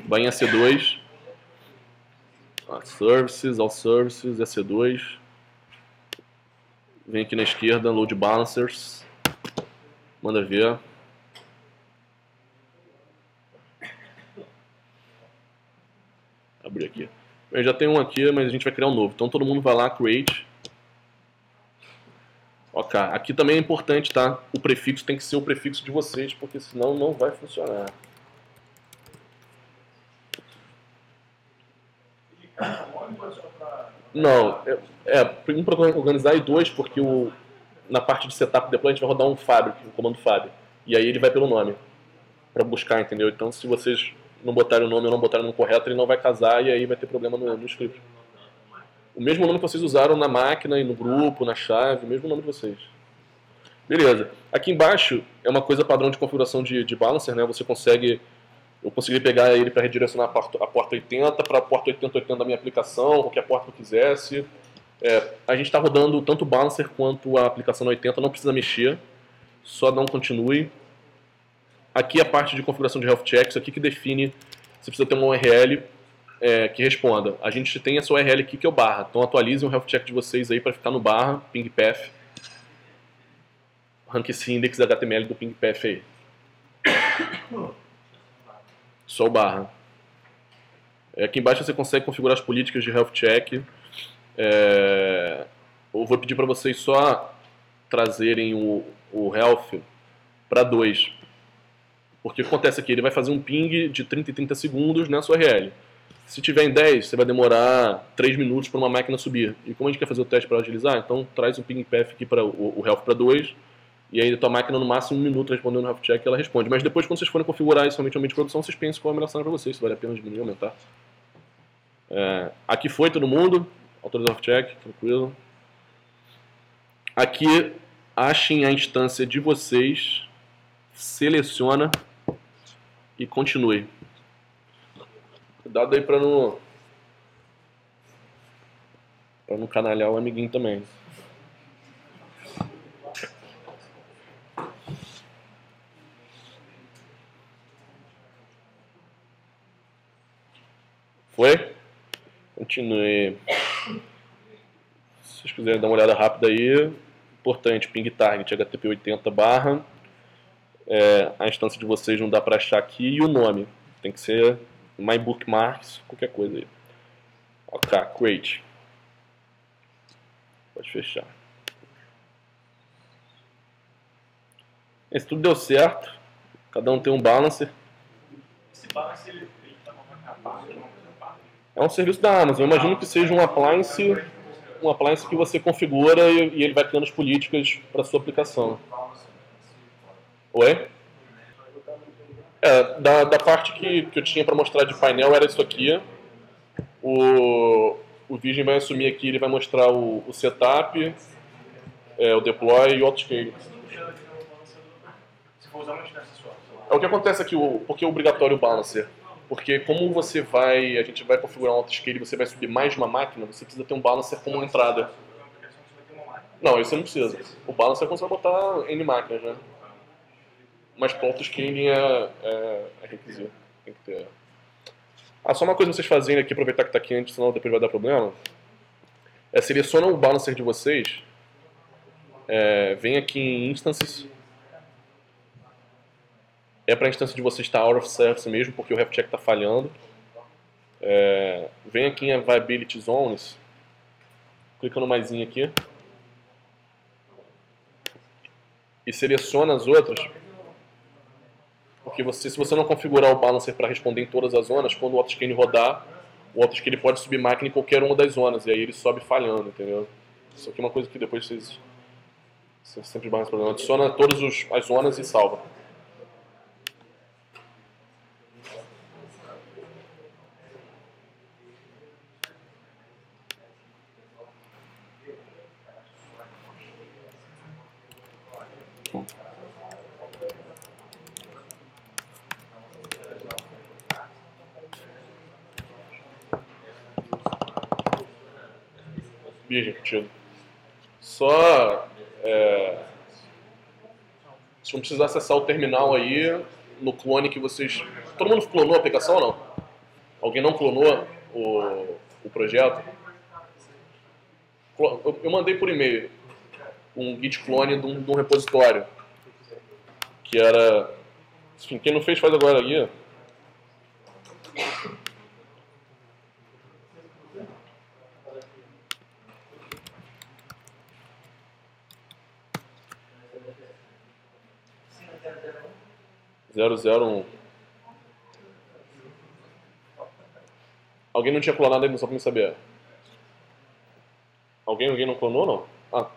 Vai em EC2, Services, All Services, EC2. Vem aqui na esquerda, Load Balancers. Manda ver. abrir aqui. Eu já tenho um aqui, mas a gente vai criar um novo. Então todo mundo vai lá, create. Ok, aqui também é importante, tá? O prefixo tem que ser o prefixo de vocês, porque senão não vai funcionar. Não, um para organizar e dois, porque na parte de setup deploy a gente vai rodar um fabric, um comando fab. E aí ele vai pelo nome, para buscar, entendeu? Então se vocês não botarem o nome ou não botarem no correto, ele não vai casar e aí vai ter problema no script. O mesmo nome que vocês usaram na máquina e no grupo, na chave, o mesmo nome de vocês. Beleza. Aqui embaixo é uma coisa padrão de configuração de balancer, né? Eu consegui pegar ele para redirecionar a porta 80 para a porta 8080 da minha aplicação, qualquer porta que eu quisesse. A gente está rodando tanto o balancer quanto a aplicação no 80, não precisa mexer, só dá um continue. Aqui é a parte de configuração de health checks, aqui que define se precisa ter uma URL que responda. A gente tem essa URL aqui que é o barra, então atualizem o health check de vocês aí para ficar no barra, ping path, rank esse index HTML do ping path aí. Só o barra. Aqui embaixo você consegue configurar as políticas de health check. Eu vou pedir para vocês só trazerem o health para 2. Porque o que acontece aqui? Ele vai fazer um ping de 30 em 30 segundos nessa URL. Se tiver em 10, você vai demorar 3 minutos para uma máquina subir. E como a gente quer fazer o teste para agilizar, então traz um ping path aqui para o health para 2. E aí a tua máquina no máximo 1 minuto respondendo no health check ela responde. Mas depois quando vocês forem configurar isso somente o ambiente de produção, vocês pensem qual é a melhor cena para vocês, se vale a pena diminuir ou aumentar. Aqui foi todo mundo, autorizar o health check, tranquilo. Aqui achem a instância de vocês, seleciona e continue. Cuidado aí para não canalhar o amiguinho também. Foi? Continue. Se vocês quiserem dar uma olhada rápida aí, importante, ping target HTTP 80 barra. A instância de vocês não dá para achar aqui e o nome. Tem que ser my bookmarks, qualquer coisa aí. Ok, create. Pode fechar. Se tudo deu certo, cada um tem um balancer. Esse balancer ele está numa parte, é um serviço da Amazon. Eu imagino que seja um appliance que você configura e ele vai criando as políticas para a sua aplicação. Oi? Da parte que eu tinha para mostrar de painel era isso aqui. O Vision vai assumir aqui, ele vai mostrar o setup, o deploy e o autoscale. Se for usar uma instância só. É o que acontece aqui, porque é obrigatório o balancer. Porque como a gente vai configurar um autoscale e você vai subir mais de uma máquina, você precisa ter um balancer como entrada. Não, isso você não precisa. O balancer é quando você vai botar N máquinas, né? Mas para o autoscaling é requisito. Tem que ter. Só uma coisa que vocês fazem aqui, aproveitar que está quente, senão depois vai dar problema. Seleciona o balancer de vocês. Vem aqui em Instances. Para a instância de vocês estar out of service mesmo, porque o health check está falhando. Vem aqui em Availability Zones. Clica no maisinho aqui. E seleciona as outras. Porque se você não configurar o balancer para responder em todas as zonas, quando o autoscale rodar, o autoscale pode subir máquina em qualquer uma das zonas. E aí ele sobe falhando, entendeu? Isso aqui é uma coisa que depois vocês sempre vão esse problema. Adiciona todas as zonas e salva. Virgem contigo. Só se não precisar acessar o terminal aí, no clone que vocês... Todo mundo clonou a aplicação ou não? Alguém não clonou o projeto? Eu mandei por e-mail um git clone de um repositório. Que era... Enfim, quem não fez faz agora aí. 001. Alguém não tinha clonado ainda, só pra me saber. Alguém não clonou, não? Ah.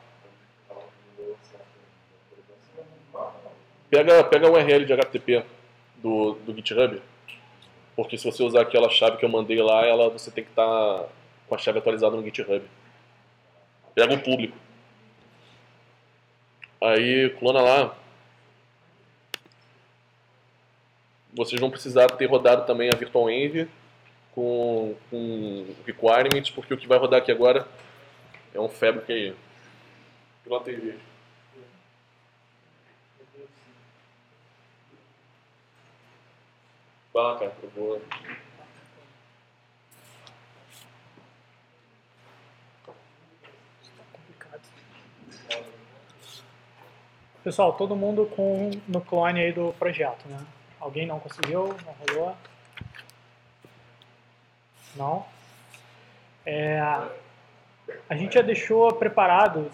Pega a URL de HTTP do GitHub, porque se você usar aquela chave que eu mandei lá, você tem que estar com a chave atualizada no GitHub. Pega o público. Aí clona lá. Vocês vão precisar ter rodado também a VirtualEnv com requirements, porque o que vai rodar aqui agora é um Fabric aí. Pela TV. Vai lá, cara, eu vou... Pessoal, todo mundo no clone aí do projeto, né? Alguém não conseguiu? Não rolou? Não? A gente já deixou preparado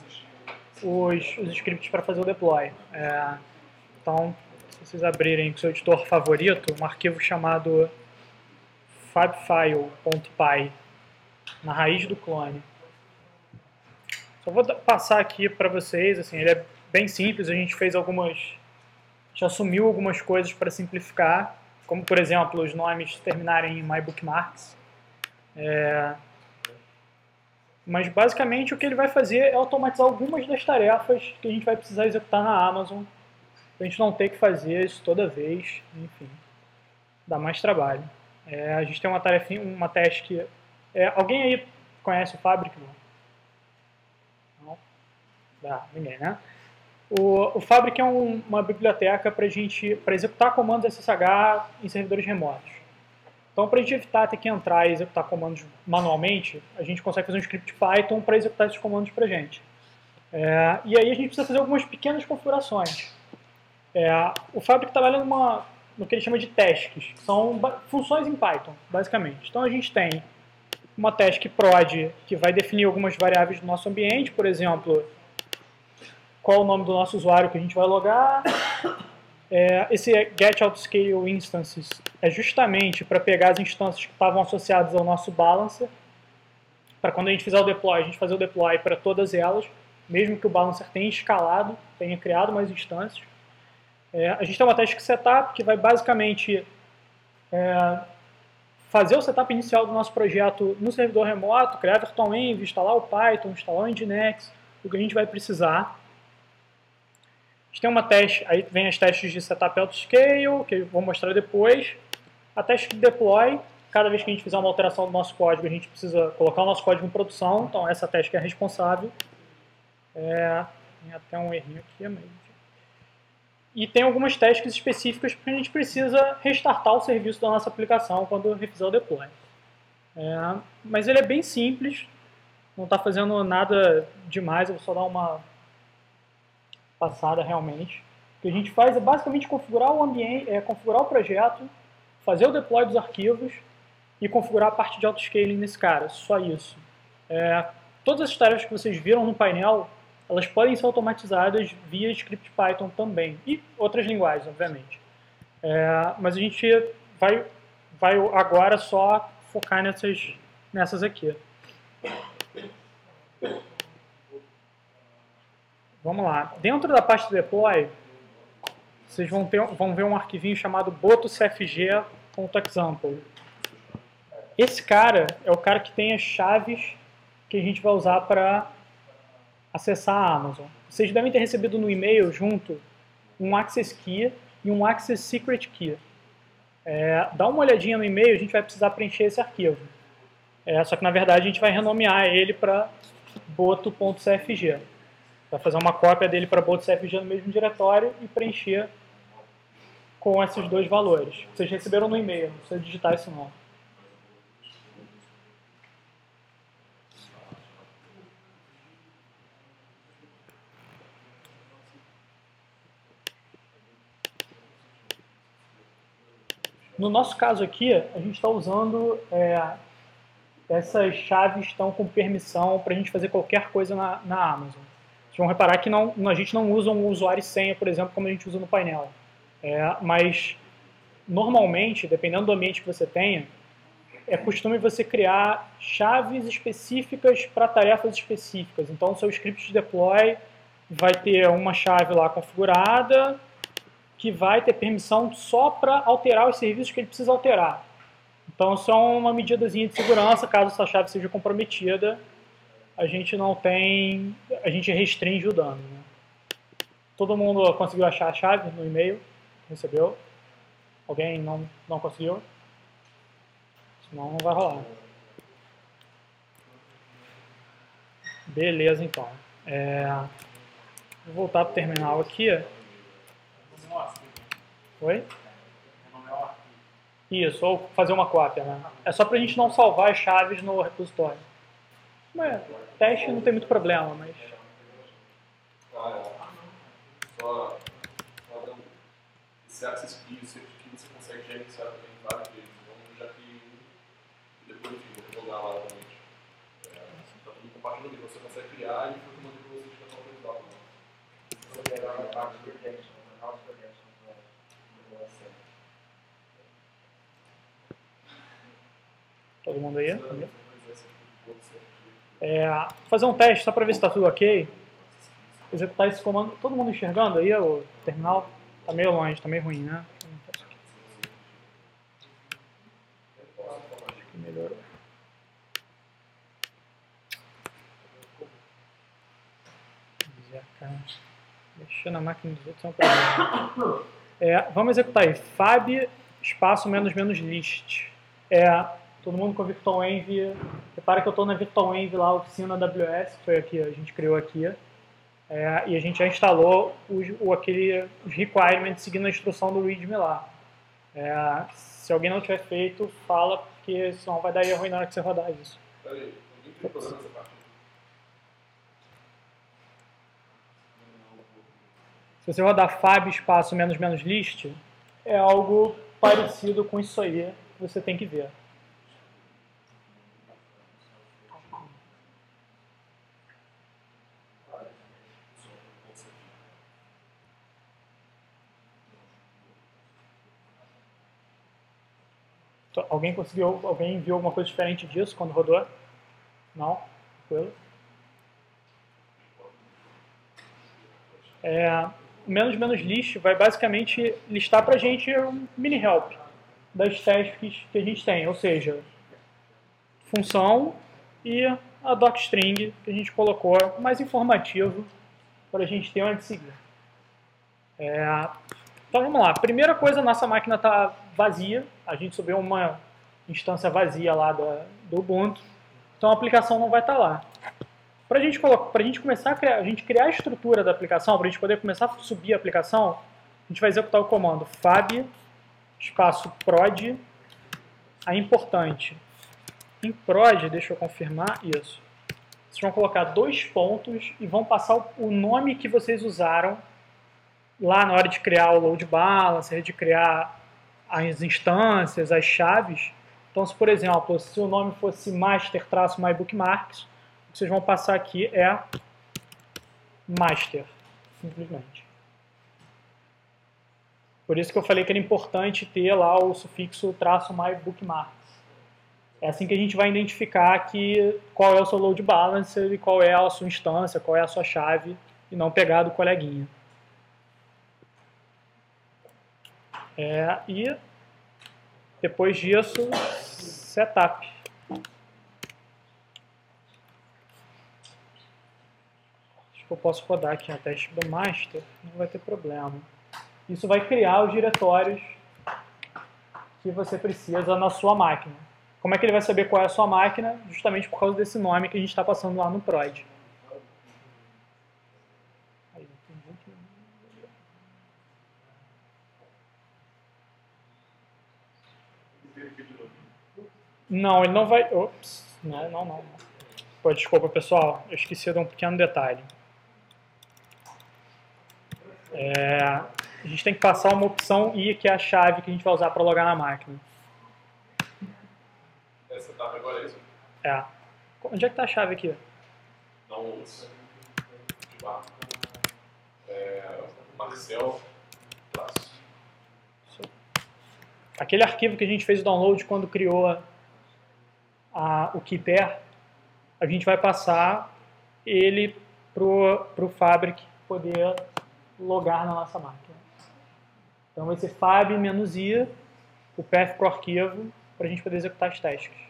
os scripts para fazer o deploy. Então, se vocês abrirem com o seu editor favorito, um arquivo chamado fabfile.py na raiz do clone. Só vou passar aqui para vocês, assim, ele é bem simples, a gente assumiu algumas coisas para simplificar, como por exemplo os nomes terminarem em mybookmarks. Mas basicamente o que ele vai fazer é automatizar algumas das tarefas que a gente vai precisar executar na Amazon, para a gente não ter que fazer isso toda vez, enfim, dá mais trabalho. A gente tem uma tarefinha, uma task. Alguém aí conhece o Fabric? Não? Ninguém, né? O Fabric é uma biblioteca para executar comandos SSH em servidores remotos. Então, para a gente evitar ter que entrar e executar comandos manualmente, a gente consegue fazer um script Python para executar esses comandos para a gente. E aí a gente precisa fazer algumas pequenas configurações. O Fabric trabalha no que ele chama de tasks, que são funções em Python, basicamente. Então, a gente tem uma task prod, que vai definir algumas variáveis do nosso ambiente, por exemplo, qual é o nome do nosso usuário que a gente vai logar. Esse getOutScale instances é justamente para pegar as instâncias que estavam associadas ao nosso balancer, para quando a gente fizer o deploy, a gente fazer o deploy para todas elas, mesmo que o balancer tenha escalado, tenha criado mais instâncias. A gente tem uma task setup que vai basicamente fazer o setup inicial do nosso projeto no servidor remoto, criar VirtualEnv, instalar o Python, instalar o Nginx, o que a gente vai precisar. A gente tem uma task, aí vem as testes de setup autoscale, que eu vou mostrar depois. A task de deploy, cada vez que a gente fizer uma alteração do nosso código, a gente precisa colocar o nosso código em produção, então essa task é responsável. Tem até um errinho aqui, mas... E tem algumas tasks específicas porque a gente precisa restartar o serviço da nossa aplicação quando refizer o deploy. Mas ele é bem simples, não está fazendo nada demais, eu vou só dar uma passada realmente. O que a gente faz é basicamente configurar o ambiente, configurar o projeto, fazer o deploy dos arquivos e configurar a parte de autoscaling nesse cara, só isso. Todas as tarefas que vocês viram no painel, elas podem ser automatizadas via script Python também, e outras linguagens, obviamente. Mas a gente vai agora só focar nessas aqui. Vamos lá. Dentro da pasta deploy, vocês vão ver um arquivinho chamado botocfg.example. Esse cara é o cara que tem as chaves que a gente vai usar para acessar a Amazon. Vocês devem ter recebido no e-mail junto um Access Key e um Access Secret Key. Dá uma olhadinha no e-mail, a gente vai precisar preencher esse arquivo. Só que na verdade a gente vai renomear ele para boto.cfg. Vai fazer uma cópia dele para boto.cfg no mesmo diretório e preencher com esses dois valores. Vocês receberam no e-mail, não precisa digitar isso não. No nosso caso aqui, a gente está usando essas chaves estão com permissão para a gente fazer qualquer coisa na Amazon. Vocês vão reparar que a gente não usa um usuário e senha, por exemplo, como a gente usa no painel. Mas, normalmente, dependendo do ambiente que você tenha, é costume você criar chaves específicas para tarefas específicas. Então, o seu script de deploy vai ter uma chave lá configurada que vai ter permissão só para alterar os serviços que ele precisa alterar. Então, isso é uma medidazinha de segurança, caso essa chave seja comprometida, a gente restringe o dano. Né? Todo mundo conseguiu achar a chave no e-mail? Recebeu? Alguém não conseguiu? Senão não vai rolar. Beleza, então. Vou voltar para o terminal aqui. Oi? Isso, ou fazer uma cópia, né? É só pra gente não salvar as chaves no repositório. Teste não tem muito problema, mas... Só dando esse access key, esse key você consegue gerenciar também várias vezes. Então, já que depois, enfim, vou jogar lá novamente. Está tudo compartilhado ali, você consegue criar e foi como eu você fica só autorizado. Você pegar a parte do projection, a house projection do OSM. Todo mundo aí? Fazer um teste só para ver se está tudo ok. Executar esse comando. Todo mundo enxergando aí o terminal? Está meio longe, está meio ruim, né? Acho que melhorou. Mexer na máquina dos outros é um problema. Vamos executar aí. Fab espaço menos list. Todo mundo com a VirtualEnv. Repara que eu estou na VirtualEnv lá, oficina AWS, que foi aqui, a gente criou aqui. E a gente já instalou os requirements seguindo a instrução do README lá. Se alguém não tiver feito, fala, porque senão vai dar erro na hora que você rodar isso. Peraí, alguém tem problema nessa parte? Se você rodar fab espaço menos list, é algo parecido com isso aí, você tem que ver. Alguém viu alguma coisa diferente disso quando rodou? Não? Tranquilo? Menos list vai basicamente listar para a gente um mini help das tasks que a gente tem, ou seja, função e a docstring que a gente colocou mais informativo para a gente ter onde seguir. Então vamos lá. Primeira coisa, nossa máquina está vazia. A gente subiu uma instância vazia lá do Ubuntu. Então a aplicação não vai estar lá. Para a gente começar a criar a estrutura da aplicação, para a gente poder começar a subir a aplicação, a gente vai executar o comando fab espaço prod. Aí importante. Em prod, deixa eu confirmar isso. Vocês vão colocar 2 pontos e vão passar o nome que vocês usaram lá na hora de criar o load balancer, de criar as instâncias, as chaves. Então, se por exemplo, se o nome fosse master-mybookmarks, o que vocês vão passar aqui é master, simplesmente. Por isso que eu falei que era importante ter lá o sufixo -mybookmarks. É assim que a gente vai identificar qual é o seu load balancer e qual é a sua instância, qual é a sua chave, e não pegar do coleguinha. E depois disso, setup. Acho que eu posso rodar aqui a teste do master, não vai ter problema. Isso vai criar os diretórios que você precisa na sua máquina. Como é que ele vai saber qual é a sua máquina? Justamente por causa desse nome que a gente está passando lá no prod. Não, ele não vai... Ops, não. Pô, desculpa, pessoal. Eu esqueci de um pequeno detalhe. A gente tem que passar uma opção I, que é a chave que a gente vai usar para logar na máquina. Essa etapa agora é isso? Onde é que está a chave aqui? Não, de barco. Marcel, traço. aquele arquivo que a gente fez o download quando criou o Keeper, a gente vai passar ele para o Fabric poder logar na nossa máquina. Então vai ser fab-i, o path para o arquivo, para a gente poder executar as tasks.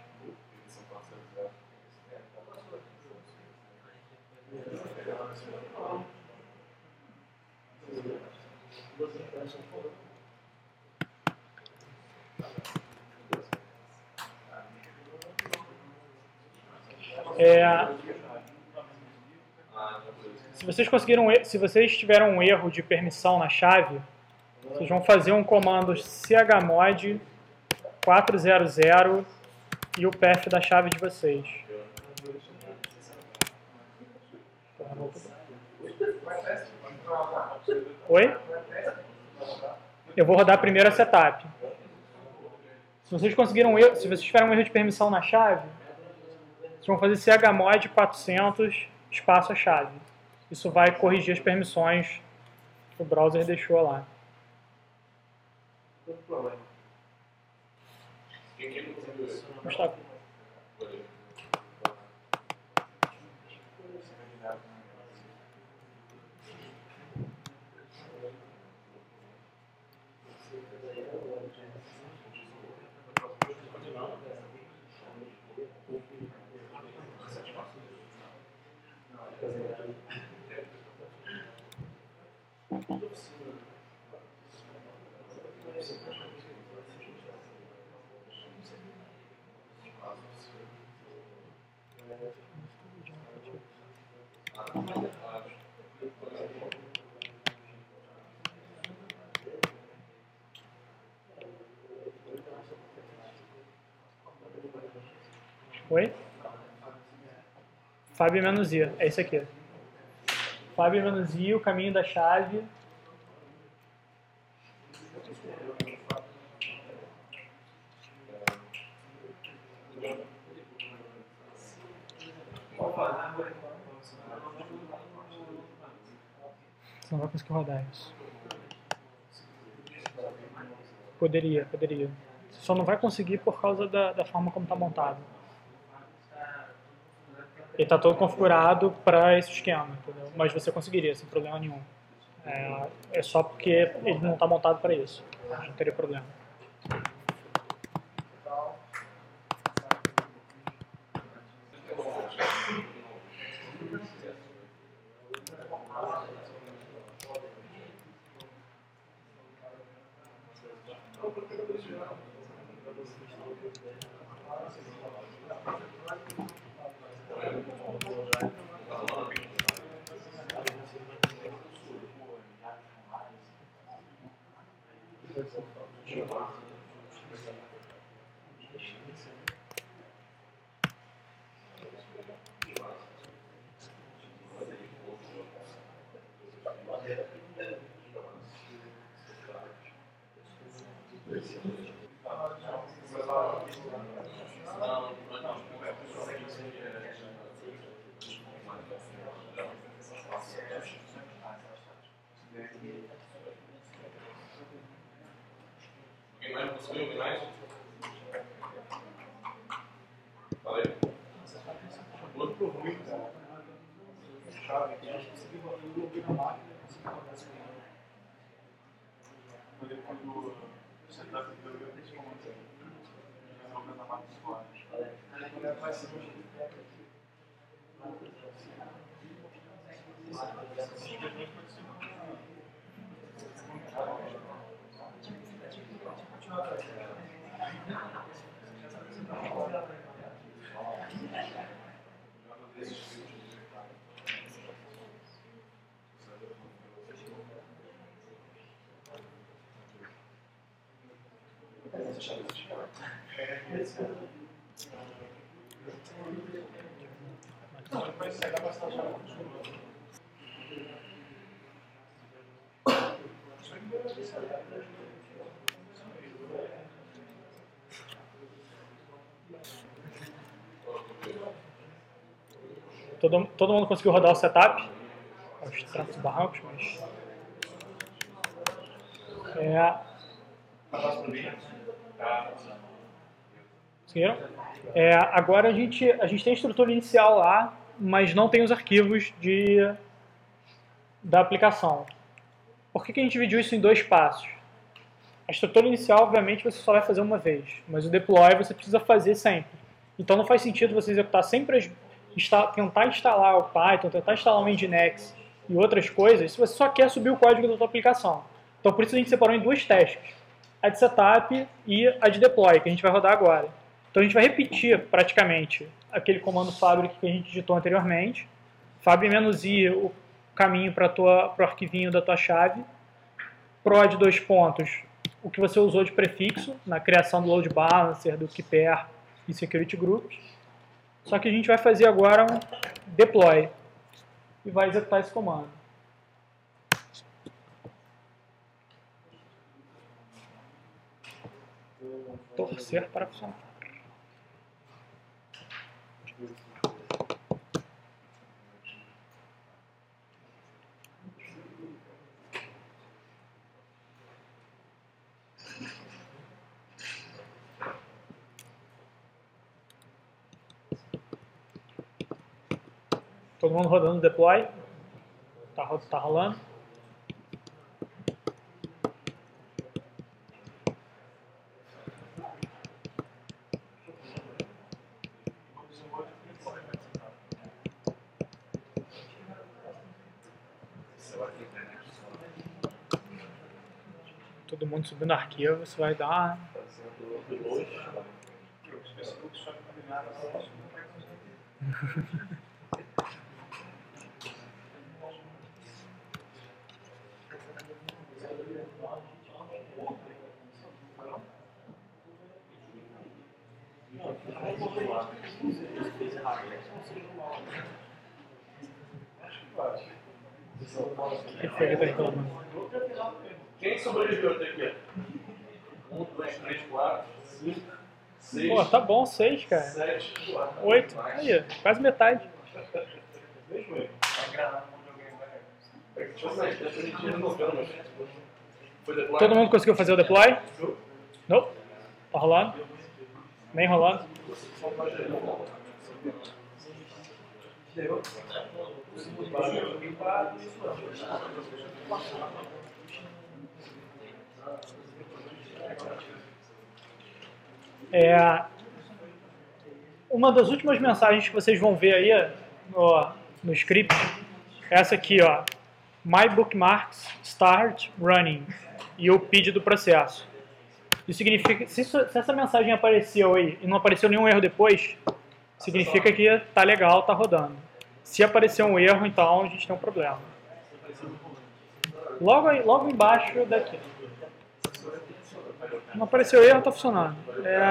Se vocês tiveram um erro de permissão na chave, vocês vão fazer um comando chmod 400 e o path da chave de vocês. Oi? Eu vou rodar primeiro a setup. Se vocês tiveram um erro de permissão na chave, vocês vão fazer chmod 400 espaço a chave. Isso vai corrigir as permissões que o browser deixou lá. Gustavo. Oi? Fab-i, é isso aqui. Fab-i, o caminho da chave. Você não vai conseguir rodar isso. Poderia. Você só não vai conseguir por causa da forma como está montado. Ele está todo configurado para esse esquema, entendeu? Mas você conseguiria, sem problema nenhum. É só porque ele não está montado para isso. Não teria problema. Todo mundo conseguiu rodar o setup? Aos trancos e barrancos, mas... Conseguiram? Agora a gente tem a estrutura inicial lá, mas não tem os arquivos da aplicação. Por que a gente dividiu isso em 2 passos? A estrutura inicial, obviamente, você só vai fazer uma vez, mas o deploy você precisa fazer sempre. Então não faz sentido você executar sempre, tentar instalar o Python, tentar instalar o Nginx e outras coisas, se você só quer subir o código da sua aplicação. Então por isso a gente separou em 2 tasks, a de setup e a de deploy, que a gente vai rodar agora. Então a gente vai repetir praticamente aquele comando fabric que a gente digitou anteriormente, fab-i o caminho para o arquivinho da tua chave, prod 2 pontos, o que você usou de prefixo na criação do load balancer, do keeper e security groups. Só que a gente vai fazer agora um deploy e vai executar esse comando. Torcer para funcionar. Todo mundo rodando o deploy. Tá rolando. Todo mundo subindo arquivo, você vai dar. Que foi que tá reclamando? Quem sobreviveu até aqui? 1, 2, 3, 4, 5, 6. Pô, tá bom, 6, cara. 7, 8. Aí, quase metade. Todo mundo conseguiu fazer o deploy? Não? Tá rolando? Nem rolando? Uma das últimas mensagens que vocês vão ver aí no script é essa aqui, ó. My bookmarks start running e o PID do processo. Isso significa, se essa mensagem apareceu aí e não apareceu nenhum erro depois, significa que tá legal, tá rodando. Se aparecer um erro, então a gente tem um problema. Logo embaixo daqui. Não apareceu erro, tá funcionando.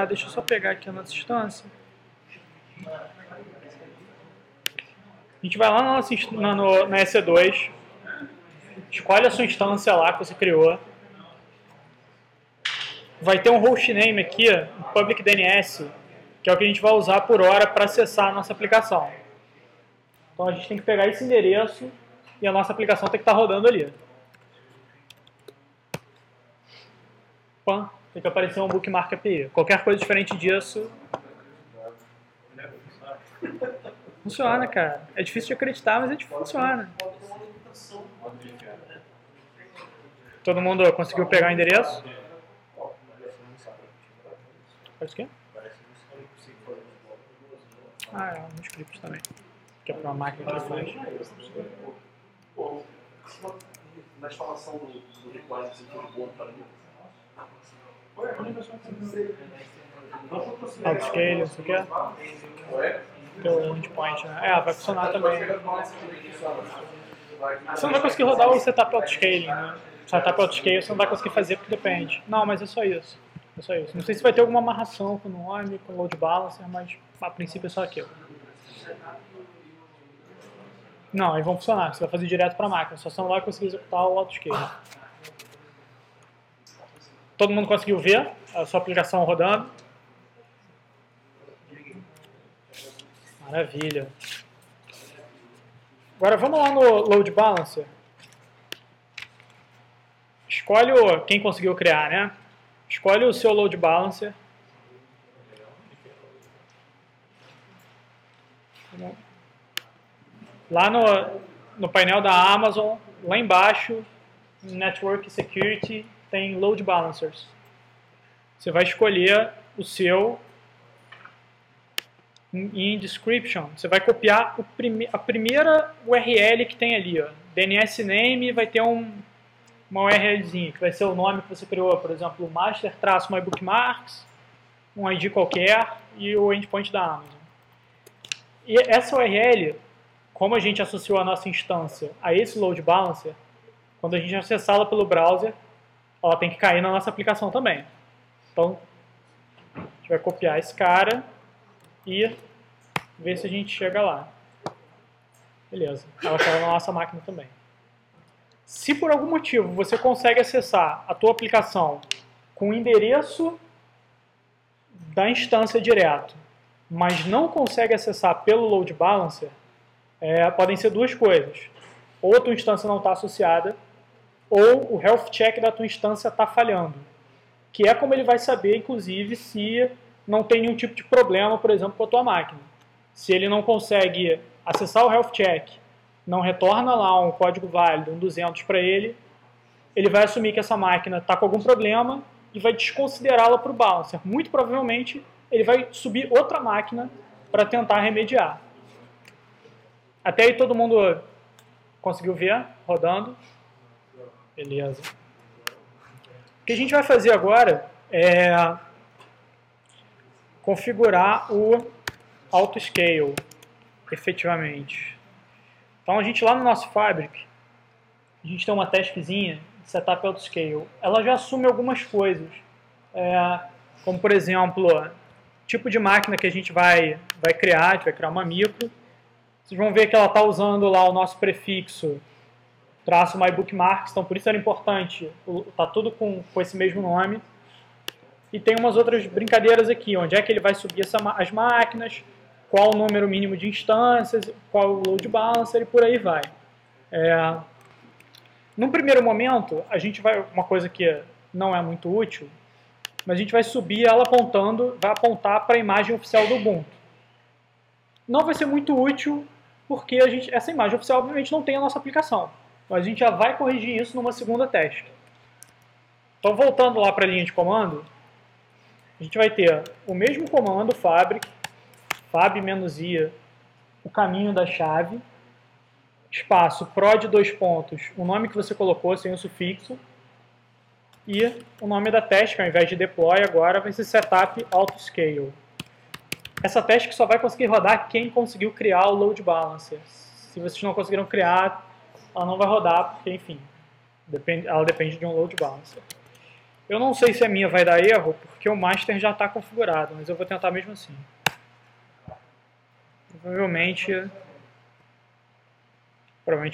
Deixa eu só pegar aqui a nossa instância. A gente vai lá na EC2, escolhe a sua instância lá que você criou. Vai ter um hostname aqui, um public DNS, que é o que a gente vai usar por hora para acessar a nossa aplicação. Então a gente tem que pegar esse endereço e a nossa aplicação tem que estar rodando ali. Pã, tem que aparecer um bookmark API. Qualquer coisa diferente disso... Funciona, cara. É difícil de acreditar, mas funciona. Todo mundo conseguiu pegar o endereço? Faz o quê? No script também. Que é para uma máquina que faz. Na instalação do deploy, você tem um bom para mim? Autoscale, não sei o que. Teu endpoint, né? Vai funcionar também. Você não vai conseguir rodar o setup autoscaling, né? Setup autoscale você não vai conseguir fazer porque depende. Não, mas é só isso. É só isso. Não sei se vai ter alguma amarração com o nome, com o load balancer, mas a princípio é só aquilo. Não, aí vão funcionar. Você vai fazer direto para a máquina. Só você não vai conseguir executar o autoscale. Todo mundo conseguiu ver a sua aplicação rodando? Maravilha. Agora vamos lá no load balancer. Escolhe quem conseguiu criar, né? escolhe o seu load balancer. Lá no painel da Amazon, lá embaixo, Network Security, tem Load Balancers. Você vai escolher o seu em Description. Você vai copiar a primeira URL que tem ali. Ó. DNS Name vai ter uma URLzinha, que vai ser o nome que você criou, por exemplo, master-mybookmarks, um ID qualquer e o endpoint da Amazon. E essa URL, como a gente associou a nossa instância a esse load balancer, quando a gente acessá-la pelo browser, ela tem que cair na nossa aplicação também. Então, a gente vai copiar esse cara e ver se a gente chega lá. Beleza, ela caiu na nossa máquina também. Se por algum motivo você consegue acessar a tua aplicação com o endereço da instância direto, mas não consegue acessar pelo load balancer, podem ser duas coisas. Ou a tua instância não está associada, ou o health check da tua instância está falhando. Que é como ele vai saber, inclusive, se não tem nenhum tipo de problema, por exemplo, com a tua máquina. Se ele não consegue acessar o health check, não retorna lá um código válido, um 200 para ele, ele vai assumir que essa máquina está com algum problema e vai desconsiderá-la para o balancer. Muito provavelmente, ele vai subir outra máquina para tentar remediar. Até aí todo mundo conseguiu ver rodando? Beleza. O que a gente vai fazer agora é configurar o autoscale, efetivamente. Então a gente lá no nosso Fabric, a gente tem uma taskzinha de setup autoscale. Ela já assume algumas coisas, como por exemplo, tipo de máquina que a gente vai criar, a gente vai criar uma micro. Vocês vão ver que ela está usando lá o nosso prefixo --mybookmarks, então por isso era importante, está tudo com esse mesmo nome. E tem umas outras brincadeiras aqui, onde é que ele vai subir as máquinas, qual o número mínimo de instâncias, qual o load balancer e por aí vai. Num primeiro momento, a gente vai, uma coisa que não é muito útil, mas a gente vai subir ela vai apontar para a imagem oficial do Ubuntu. Não vai ser muito útil, porque essa imagem oficial obviamente não tem a nossa aplicação. Mas a gente já vai corrigir isso numa segunda task. Então, voltando lá para a linha de comando, a gente vai ter o mesmo comando fabric, fab-i, o caminho da chave, espaço prod 2 pontos, o nome que você colocou sem o sufixo, e o nome da task, ao invés de deploy, agora vai ser setup autoscale. Essa task só vai conseguir rodar quem conseguiu criar o load balancer. Se vocês não conseguiram criar, ela não vai rodar, porque, enfim, ela depende de um load balancer. Eu não sei se a minha vai dar erro, porque o master já está configurado, mas eu vou tentar mesmo assim. Provavelmente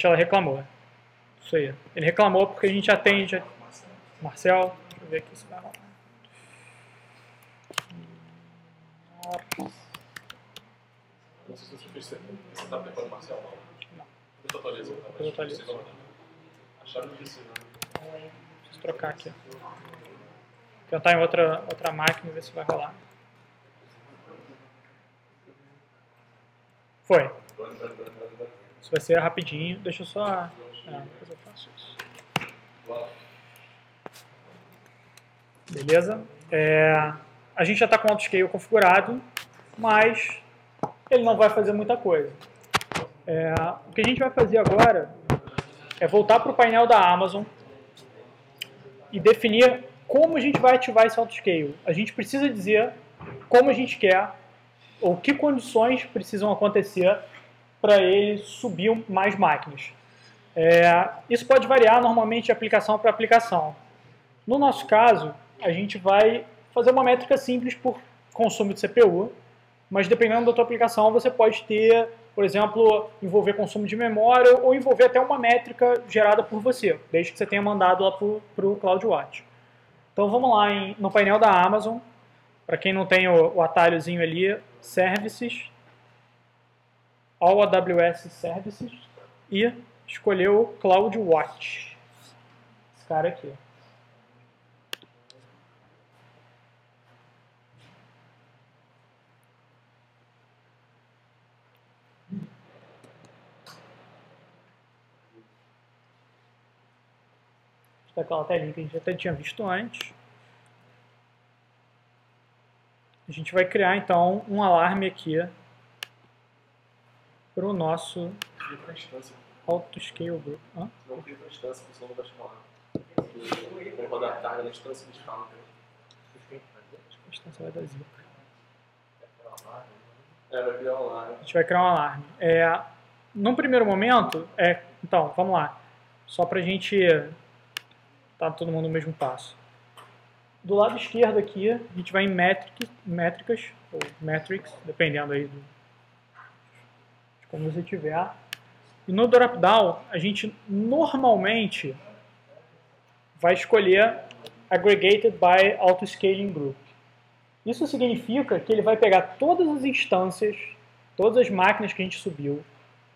ela reclamou. Isso aí. Ele reclamou porque a gente atende... Marcel, deixa eu ver aqui se vai rolar. Não sei se você fez setup para o Marcel, não. Não. Eu atualizo. Eu atualizo. Acharam disso, né? Deixa eu trocar aqui. Vou tentar em outra máquina e ver se vai rolar. Foi. Isso vai ser rapidinho. Deixa eu só... depois eu faço isso. Beleza? A gente já está com o autoscale configurado, mas ele não vai fazer muita coisa. O que a gente vai fazer agora é voltar para o painel da Amazon e definir como a gente vai ativar esse autoscale. A gente precisa dizer como a gente quer, ou que condições precisam acontecer para ele subir mais máquinas. Isso pode variar normalmente de aplicação para aplicação. No nosso caso, a gente vai fazer uma métrica simples por consumo de CPU, mas dependendo da tua aplicação você pode ter, por exemplo, envolver consumo de memória ou envolver até uma métrica gerada por você, desde que você tenha mandado lá para o CloudWatch. Então vamos lá no painel da Amazon, para quem não tem o atalhozinho ali, Services, All AWS Services, e escolher o CloudWatch, esse cara aqui. daquela telinha que a gente até tinha visto antes. A gente vai criar, então, um alarme aqui para o nosso Cria pra instância. AutoScale Group. Hã? Não cria pra instância, porque senão não vai escalar. Vamos rodar a carga na instância de escala. A instância vai dar zica. Vai criar um alarme. A gente vai criar um alarme. Num primeiro momento, então, vamos lá. Só para a gente tá todo mundo no mesmo passo. Do lado esquerdo aqui, a gente vai em métricas, ou metrics, dependendo aí de como você tiver. E no drop-down, a gente normalmente vai escolher Aggregated by Autoscaling Group. Isso significa que ele vai pegar todas as instâncias, todas as máquinas que a gente subiu,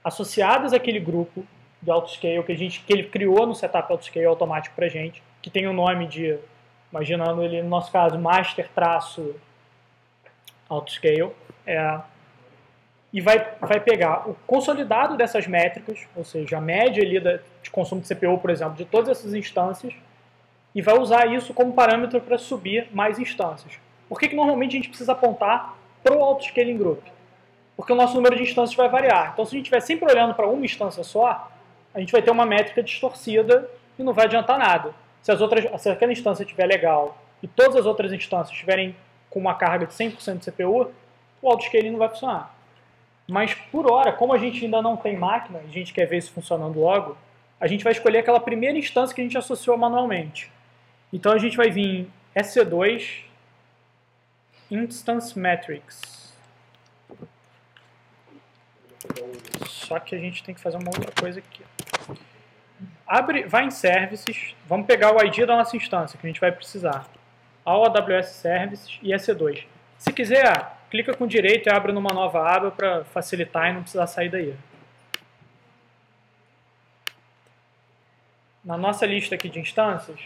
associadas àquele grupo de autoscale que ele criou no setup autoscale automático para a gente, que tem o nome de, imaginando ele no nosso caso, master-autoscale, e vai pegar o consolidado dessas métricas, ou seja, a média ali de consumo de CPU, por exemplo, de todas essas instâncias, e vai usar isso como parâmetro para subir mais instâncias. Por que normalmente a gente precisa apontar para o autoscaling group? Porque o nosso número de instâncias vai variar. Então, se a gente estiver sempre olhando para uma instância só, a gente vai ter uma métrica distorcida e não vai adiantar nada. Se aquela instância estiver legal e todas as outras instâncias estiverem com uma carga de 100% de CPU, o autoscaling não vai funcionar. Mas, por hora, como a gente ainda não tem máquina, e a gente quer ver isso funcionando logo, a gente vai escolher aquela primeira instância que a gente associou manualmente. Então, a gente vai vir em EC2 Instance Metrics. Só que a gente tem que fazer uma outra coisa aqui. Vai em Services, vamos pegar o ID da nossa instância, que a gente vai precisar. Ao AWS Services e EC2. Se quiser, clica com direito e abre numa nova aba para facilitar e não precisar sair daí. Na nossa lista aqui de instâncias,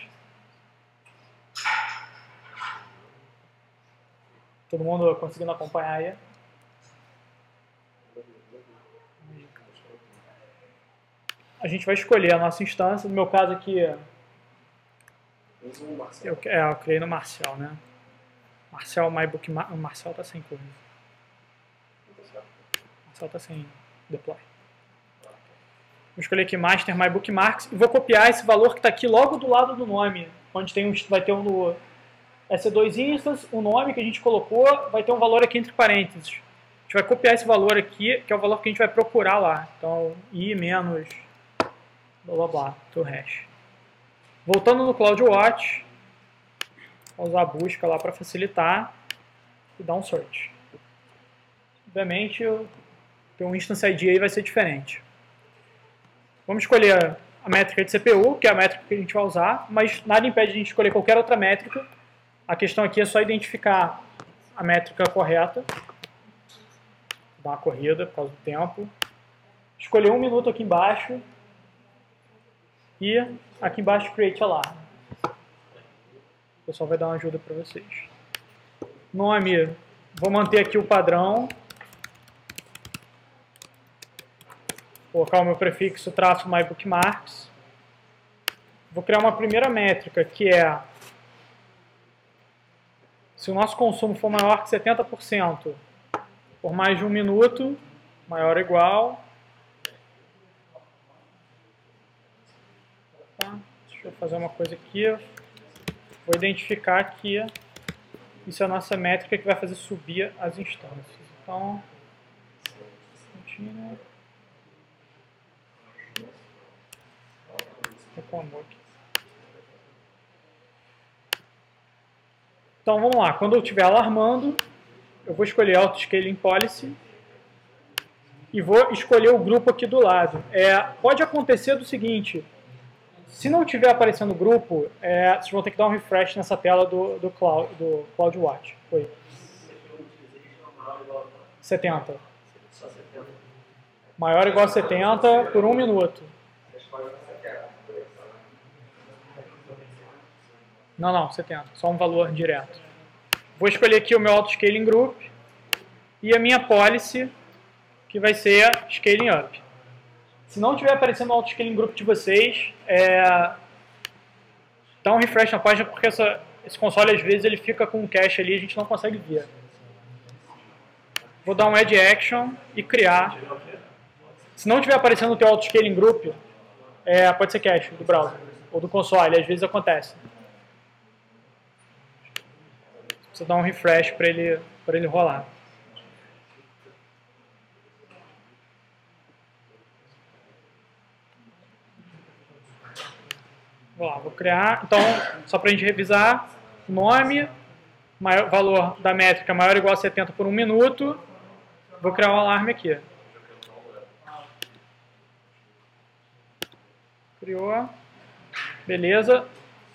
todo mundo conseguindo acompanhar aí? A gente vai escolher a nossa instância. No meu caso aqui, eu criei no Marcel, né? Marcel MyBookmarks. O Marcel tá sem coisa. Marcel tá sem deploy. Vou escolher aqui Master MyBookmarks e vou copiar esse valor que está aqui logo do lado do nome, onde vai ter no EC2 Instance, o nome que a gente colocou, vai ter um valor aqui entre parênteses. A gente vai copiar esse valor aqui, que é o valor que a gente vai procurar lá. Então, i menos blá blá blá, to hash. Voltando no CloudWatch, vou usar a busca lá para facilitar e dar um search. Obviamente, o teu Instance ID aí vai ser diferente. Vamos escolher a métrica de CPU, que é a métrica que a gente vai usar, mas nada impede de a gente escolher qualquer outra métrica. A questão aqui é só identificar a métrica correta. Vou dar uma corrida por causa do tempo. Escolher 1 minuto aqui embaixo. E aqui embaixo Create Alarm. O pessoal vai dar uma ajuda para vocês. Nome, vou manter aqui o padrão. Vou colocar o meu prefixo traço MyBookmarks. Vou criar uma primeira métrica que é se o nosso consumo for maior que 70% por mais de 1 minuto, maior ou igual. Tá? Deixa eu fazer uma coisa aqui. Vou identificar que isso é a nossa métrica que vai fazer subir as instâncias. Então, continua. Reclamou aqui. Então vamos lá, quando eu estiver alarmando, eu vou escolher Autoscaling Policy e vou escolher o grupo aqui do lado. Pode acontecer do seguinte, se não estiver aparecendo o grupo, vocês vão ter que dar um refresh nessa tela do CloudWatch. Foi. 70. Maior ou igual a 70 por 1 minuto. Não, 70. Só um valor direto. Vou escolher aqui o meu Autoscaling Group e a minha policy, que vai ser Scaling Up. Se não estiver aparecendo o Autoscaling Group de vocês, Dá um refresh na página porque esse console às vezes ele fica com um cache ali e a gente não consegue ver. Vou dar um add action e criar. Se não estiver aparecendo o teu autoscaling group, pode ser cache do browser ou do console, às vezes acontece. Você dá um refresh para ele rolar. Vamos lá, vou criar. Então, só para a gente revisar, nome, valor da métrica maior ou igual a 70 por 1 minuto. Vou criar um alarme aqui. Criou. Beleza.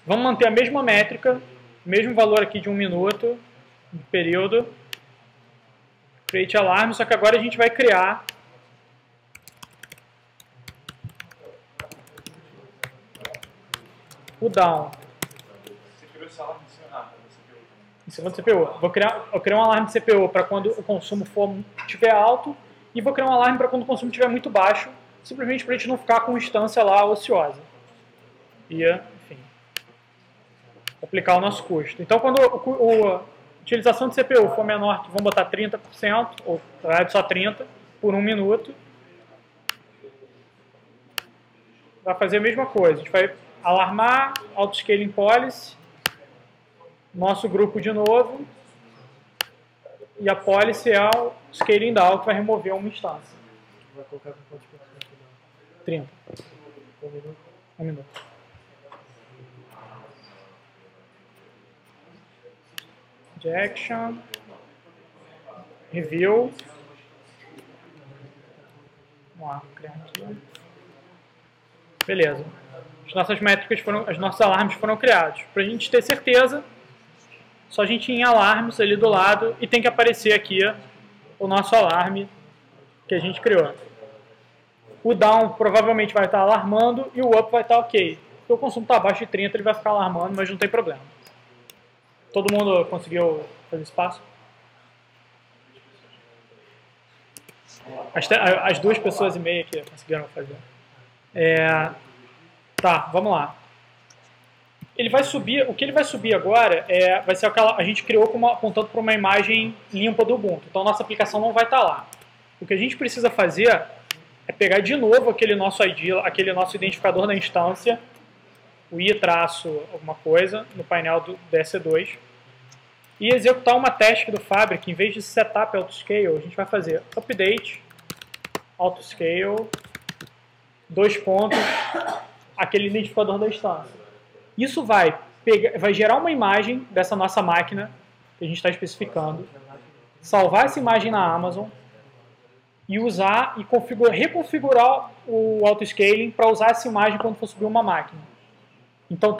Vamos manter a mesma métrica, mesmo valor aqui de 1 minuto, de período. Create alarme, só que agora a gente vai criar o down. Você criou esse alarme Em cima do CPU. Vou criar um alarme de CPU para quando o consumo estiver alto e vou criar um alarme para quando o consumo estiver muito baixo, simplesmente para a gente não ficar com instância lá ociosa. E, enfim, aplicar o nosso custo. Então, quando a utilização de CPU for menor, vamos botar 30%, ou só 30%, por 1 minuto, vai fazer a mesma coisa. A gente vai alarmar, autoscaling policy, nosso grupo de novo, e a policy é o scaling down, que vai remover uma instância. Vai colocar com quantos por cento? 30. 1 minuto. 1 minuto. Action. Review. Vamos lá, criar aqui. Beleza. As nossas métricas os nossos alarmes foram criados. Para a gente ter certeza, só a gente ir em alarmes ali do lado e tem que aparecer aqui o nosso alarme que a gente criou. O down provavelmente vai estar alarmando e o up vai estar ok. Se o consumo está abaixo de 30, ele vai ficar alarmando, mas não tem problema. Todo mundo conseguiu fazer espaço? As 2 pessoas e meia aqui conseguiram fazer. Tá, vamos lá. Ele vai subir, o que ele vai subir agora vai ser aquela, a gente criou apontando para uma imagem limpa do Ubuntu. Então nossa aplicação não vai estar lá. O que a gente precisa fazer é pegar de novo aquele nosso ID, aquele nosso identificador da instância, o i-alguma coisa, no painel do EC2, e executar uma task do Fabric. Em vez de setup autoscale, a gente vai fazer update autoscale, 2 pontos, aquele identificador da instância. Isso vai gerar uma imagem dessa nossa máquina que a gente está especificando, salvar essa imagem na Amazon e usar e reconfigurar o autoscaling para usar essa imagem quando for subir uma máquina. Então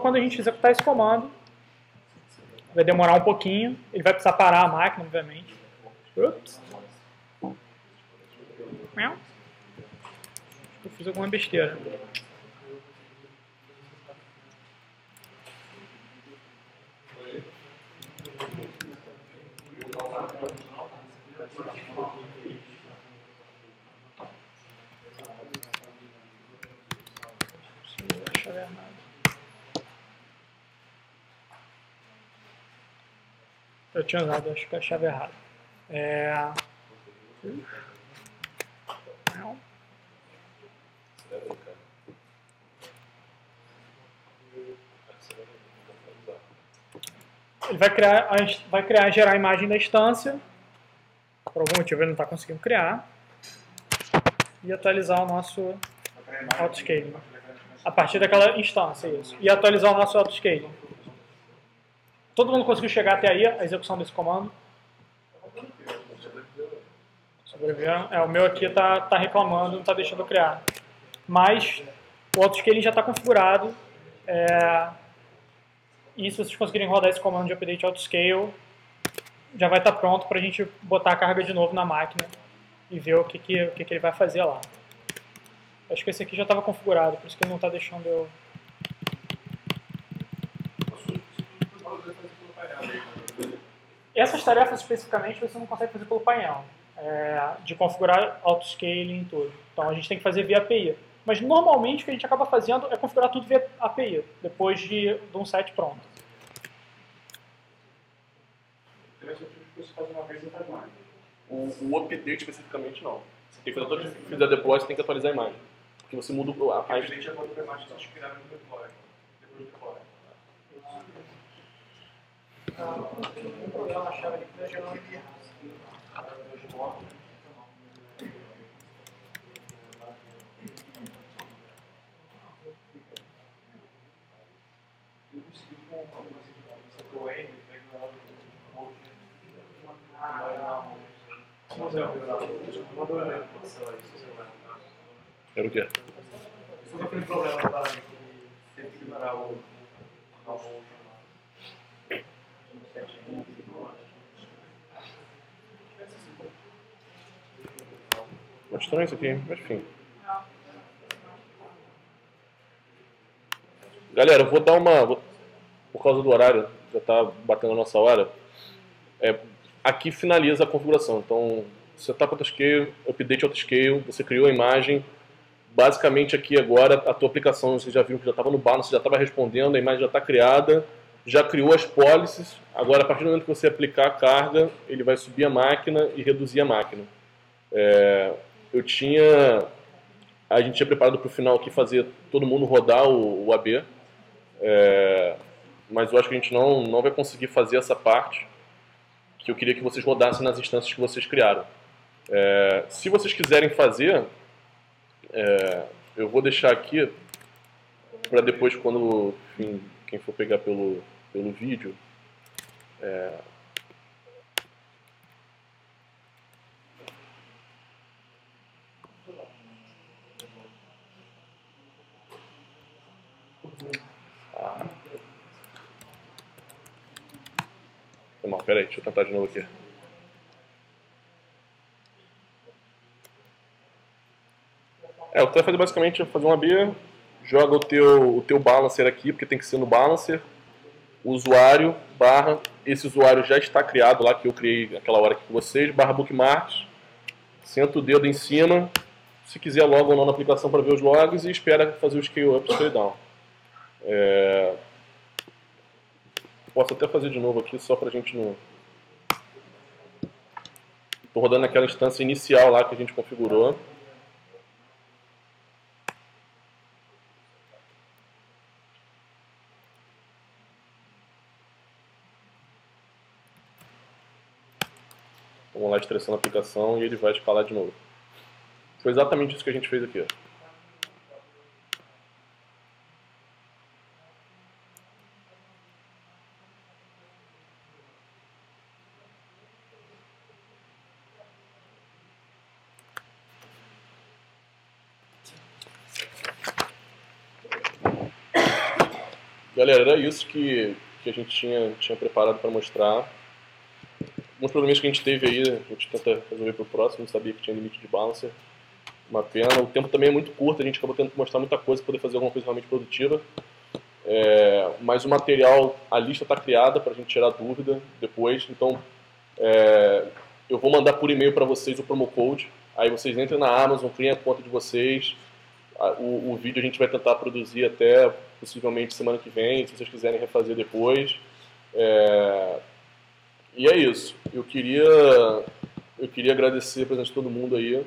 quando a gente executar esse comando, vai demorar um pouquinho, ele vai precisar parar a máquina, obviamente. Ups. Eu fiz alguma besteira. Eu tinha usado, acho que a chave errada. Ele vai gerar a imagem da instância. Por algum motivo ele não está conseguindo criar. E atualizar o nosso autoscaling. A partir daquela instância, isso. E atualizar o nosso autoscaling. Todo mundo conseguiu chegar até aí, a execução desse comando? Sobreviveram? O meu aqui está reclamando, não está deixando eu criar. Mas o autoscaling já está configurado. E se vocês conseguirem rodar esse comando de update autoscale, já vai estar pronto para a gente botar a carga de novo na máquina e ver o que ele vai fazer lá. Acho que esse aqui já estava configurado, por isso que ele não está deixando eu... Essas tarefas especificamente você não consegue fazer pelo painel, de configurar autoscaling e tudo. Então a gente tem que fazer via API. Mas normalmente o que a gente acaba fazendo é configurar tudo via API, depois de um set pronto. Interessante que você faz uma vez e faz mais. O update especificamente não. Você tem que fazer todo que fizer deploy, você tem que atualizar a imagem. Porque você muda A gente é quando o imagem está inspirado no deploy. Depois do deploy. Um programa chave aqui da Genomic. Era o quê? Só tem problema para tem que ignorar o Tá estranho isso aqui, mas enfim. Galera, eu vou dar uma... Por causa do horário, já está batendo a nossa hora. Aqui finaliza a configuração. Então, setup autoscale, update autoscale, você criou a imagem. Basicamente aqui agora a tua aplicação, você já viu que já estava no balance, já estava respondendo, a imagem já está criada, já criou as policies. Agora, a partir do momento que você aplicar a carga, ele vai subir a máquina e reduzir a máquina. A gente tinha preparado para o final aqui fazer todo mundo rodar o AB, mas eu acho que a gente não vai conseguir fazer essa parte que eu queria que vocês rodassem nas instâncias que vocês criaram. Se vocês quiserem fazer, eu vou deixar aqui para depois, quando enfim, quem for pegar pelo vídeo, peraí, deixa eu tentar de novo aqui. O que tu vai fazer basicamente é fazer uma AB, joga o teu balancer aqui, porque tem que ser no balancer, usuário, barra, esse usuário já está criado lá, que eu criei aquela hora aqui com vocês, barra bookmarks, senta o dedo em cima, se quiser logo ou não na aplicação para ver os logs e espera fazer o scale up e scale down. Posso até fazer de novo aqui, só para a gente não... Estou rodando naquela instância inicial lá que a gente configurou. Vamos lá, estressando a aplicação e ele vai escalar de novo. Foi exatamente isso que a gente fez aqui. Ó. Galera, era isso que a gente tinha preparado para mostrar. Alguns problemas que a gente teve aí, a gente tenta resolver para o próximo, não sabia que tinha limite de balancer. Uma pena. O tempo também é muito curto, a gente acabou tendo que mostrar muita coisa para poder fazer alguma coisa realmente produtiva. Mas o material, a lista está criada para a gente tirar dúvida depois. Então, eu vou mandar por e-mail para vocês o promo code. Aí vocês entrem na Amazon, criem a conta de vocês. O vídeo a gente vai tentar produzir até possivelmente semana que vem, se vocês quiserem refazer depois. E é isso. Eu queria agradecer a presença de todo mundo aí.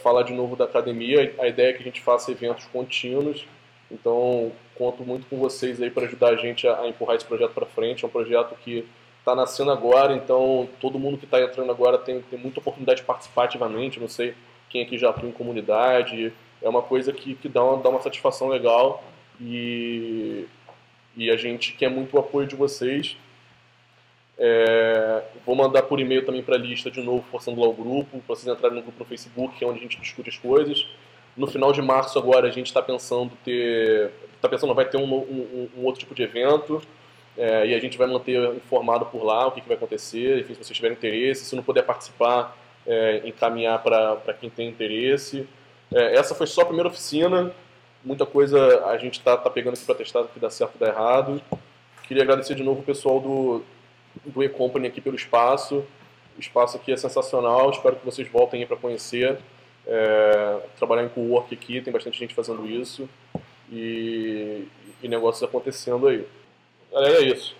Falar de novo da academia. A ideia é que a gente faça eventos contínuos. Então, conto muito com vocês aí para ajudar a gente a empurrar esse projeto para frente. É um projeto que está nascendo agora, então todo mundo que está entrando agora tem muita oportunidade de participar ativamente. Não sei quem aqui já atua em comunidade. É uma coisa que dá uma satisfação legal e a gente quer muito o apoio de vocês. Vou mandar por e-mail também para a lista de novo, forçando lá o grupo, para vocês entrarem no grupo no Facebook, que é onde a gente discute as coisas. No final de março agora a gente está pensando vai ter um outro tipo de evento, e a gente vai manter informado por lá o que vai acontecer, enfim, se vocês tiverem interesse, se não puder participar, encaminhar para quem tem interesse. Essa foi só a primeira oficina, muita coisa a gente está pegando aqui para testar o que dá certo e dá errado. Queria agradecer de novo o pessoal do eCompany aqui pelo espaço. O espaço aqui é sensacional, espero que vocês voltem aí para conhecer. trabalhar em co-work aqui, tem bastante gente fazendo isso e negócios acontecendo aí. Galera, é isso.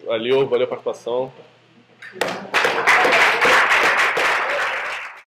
Valeu a participação.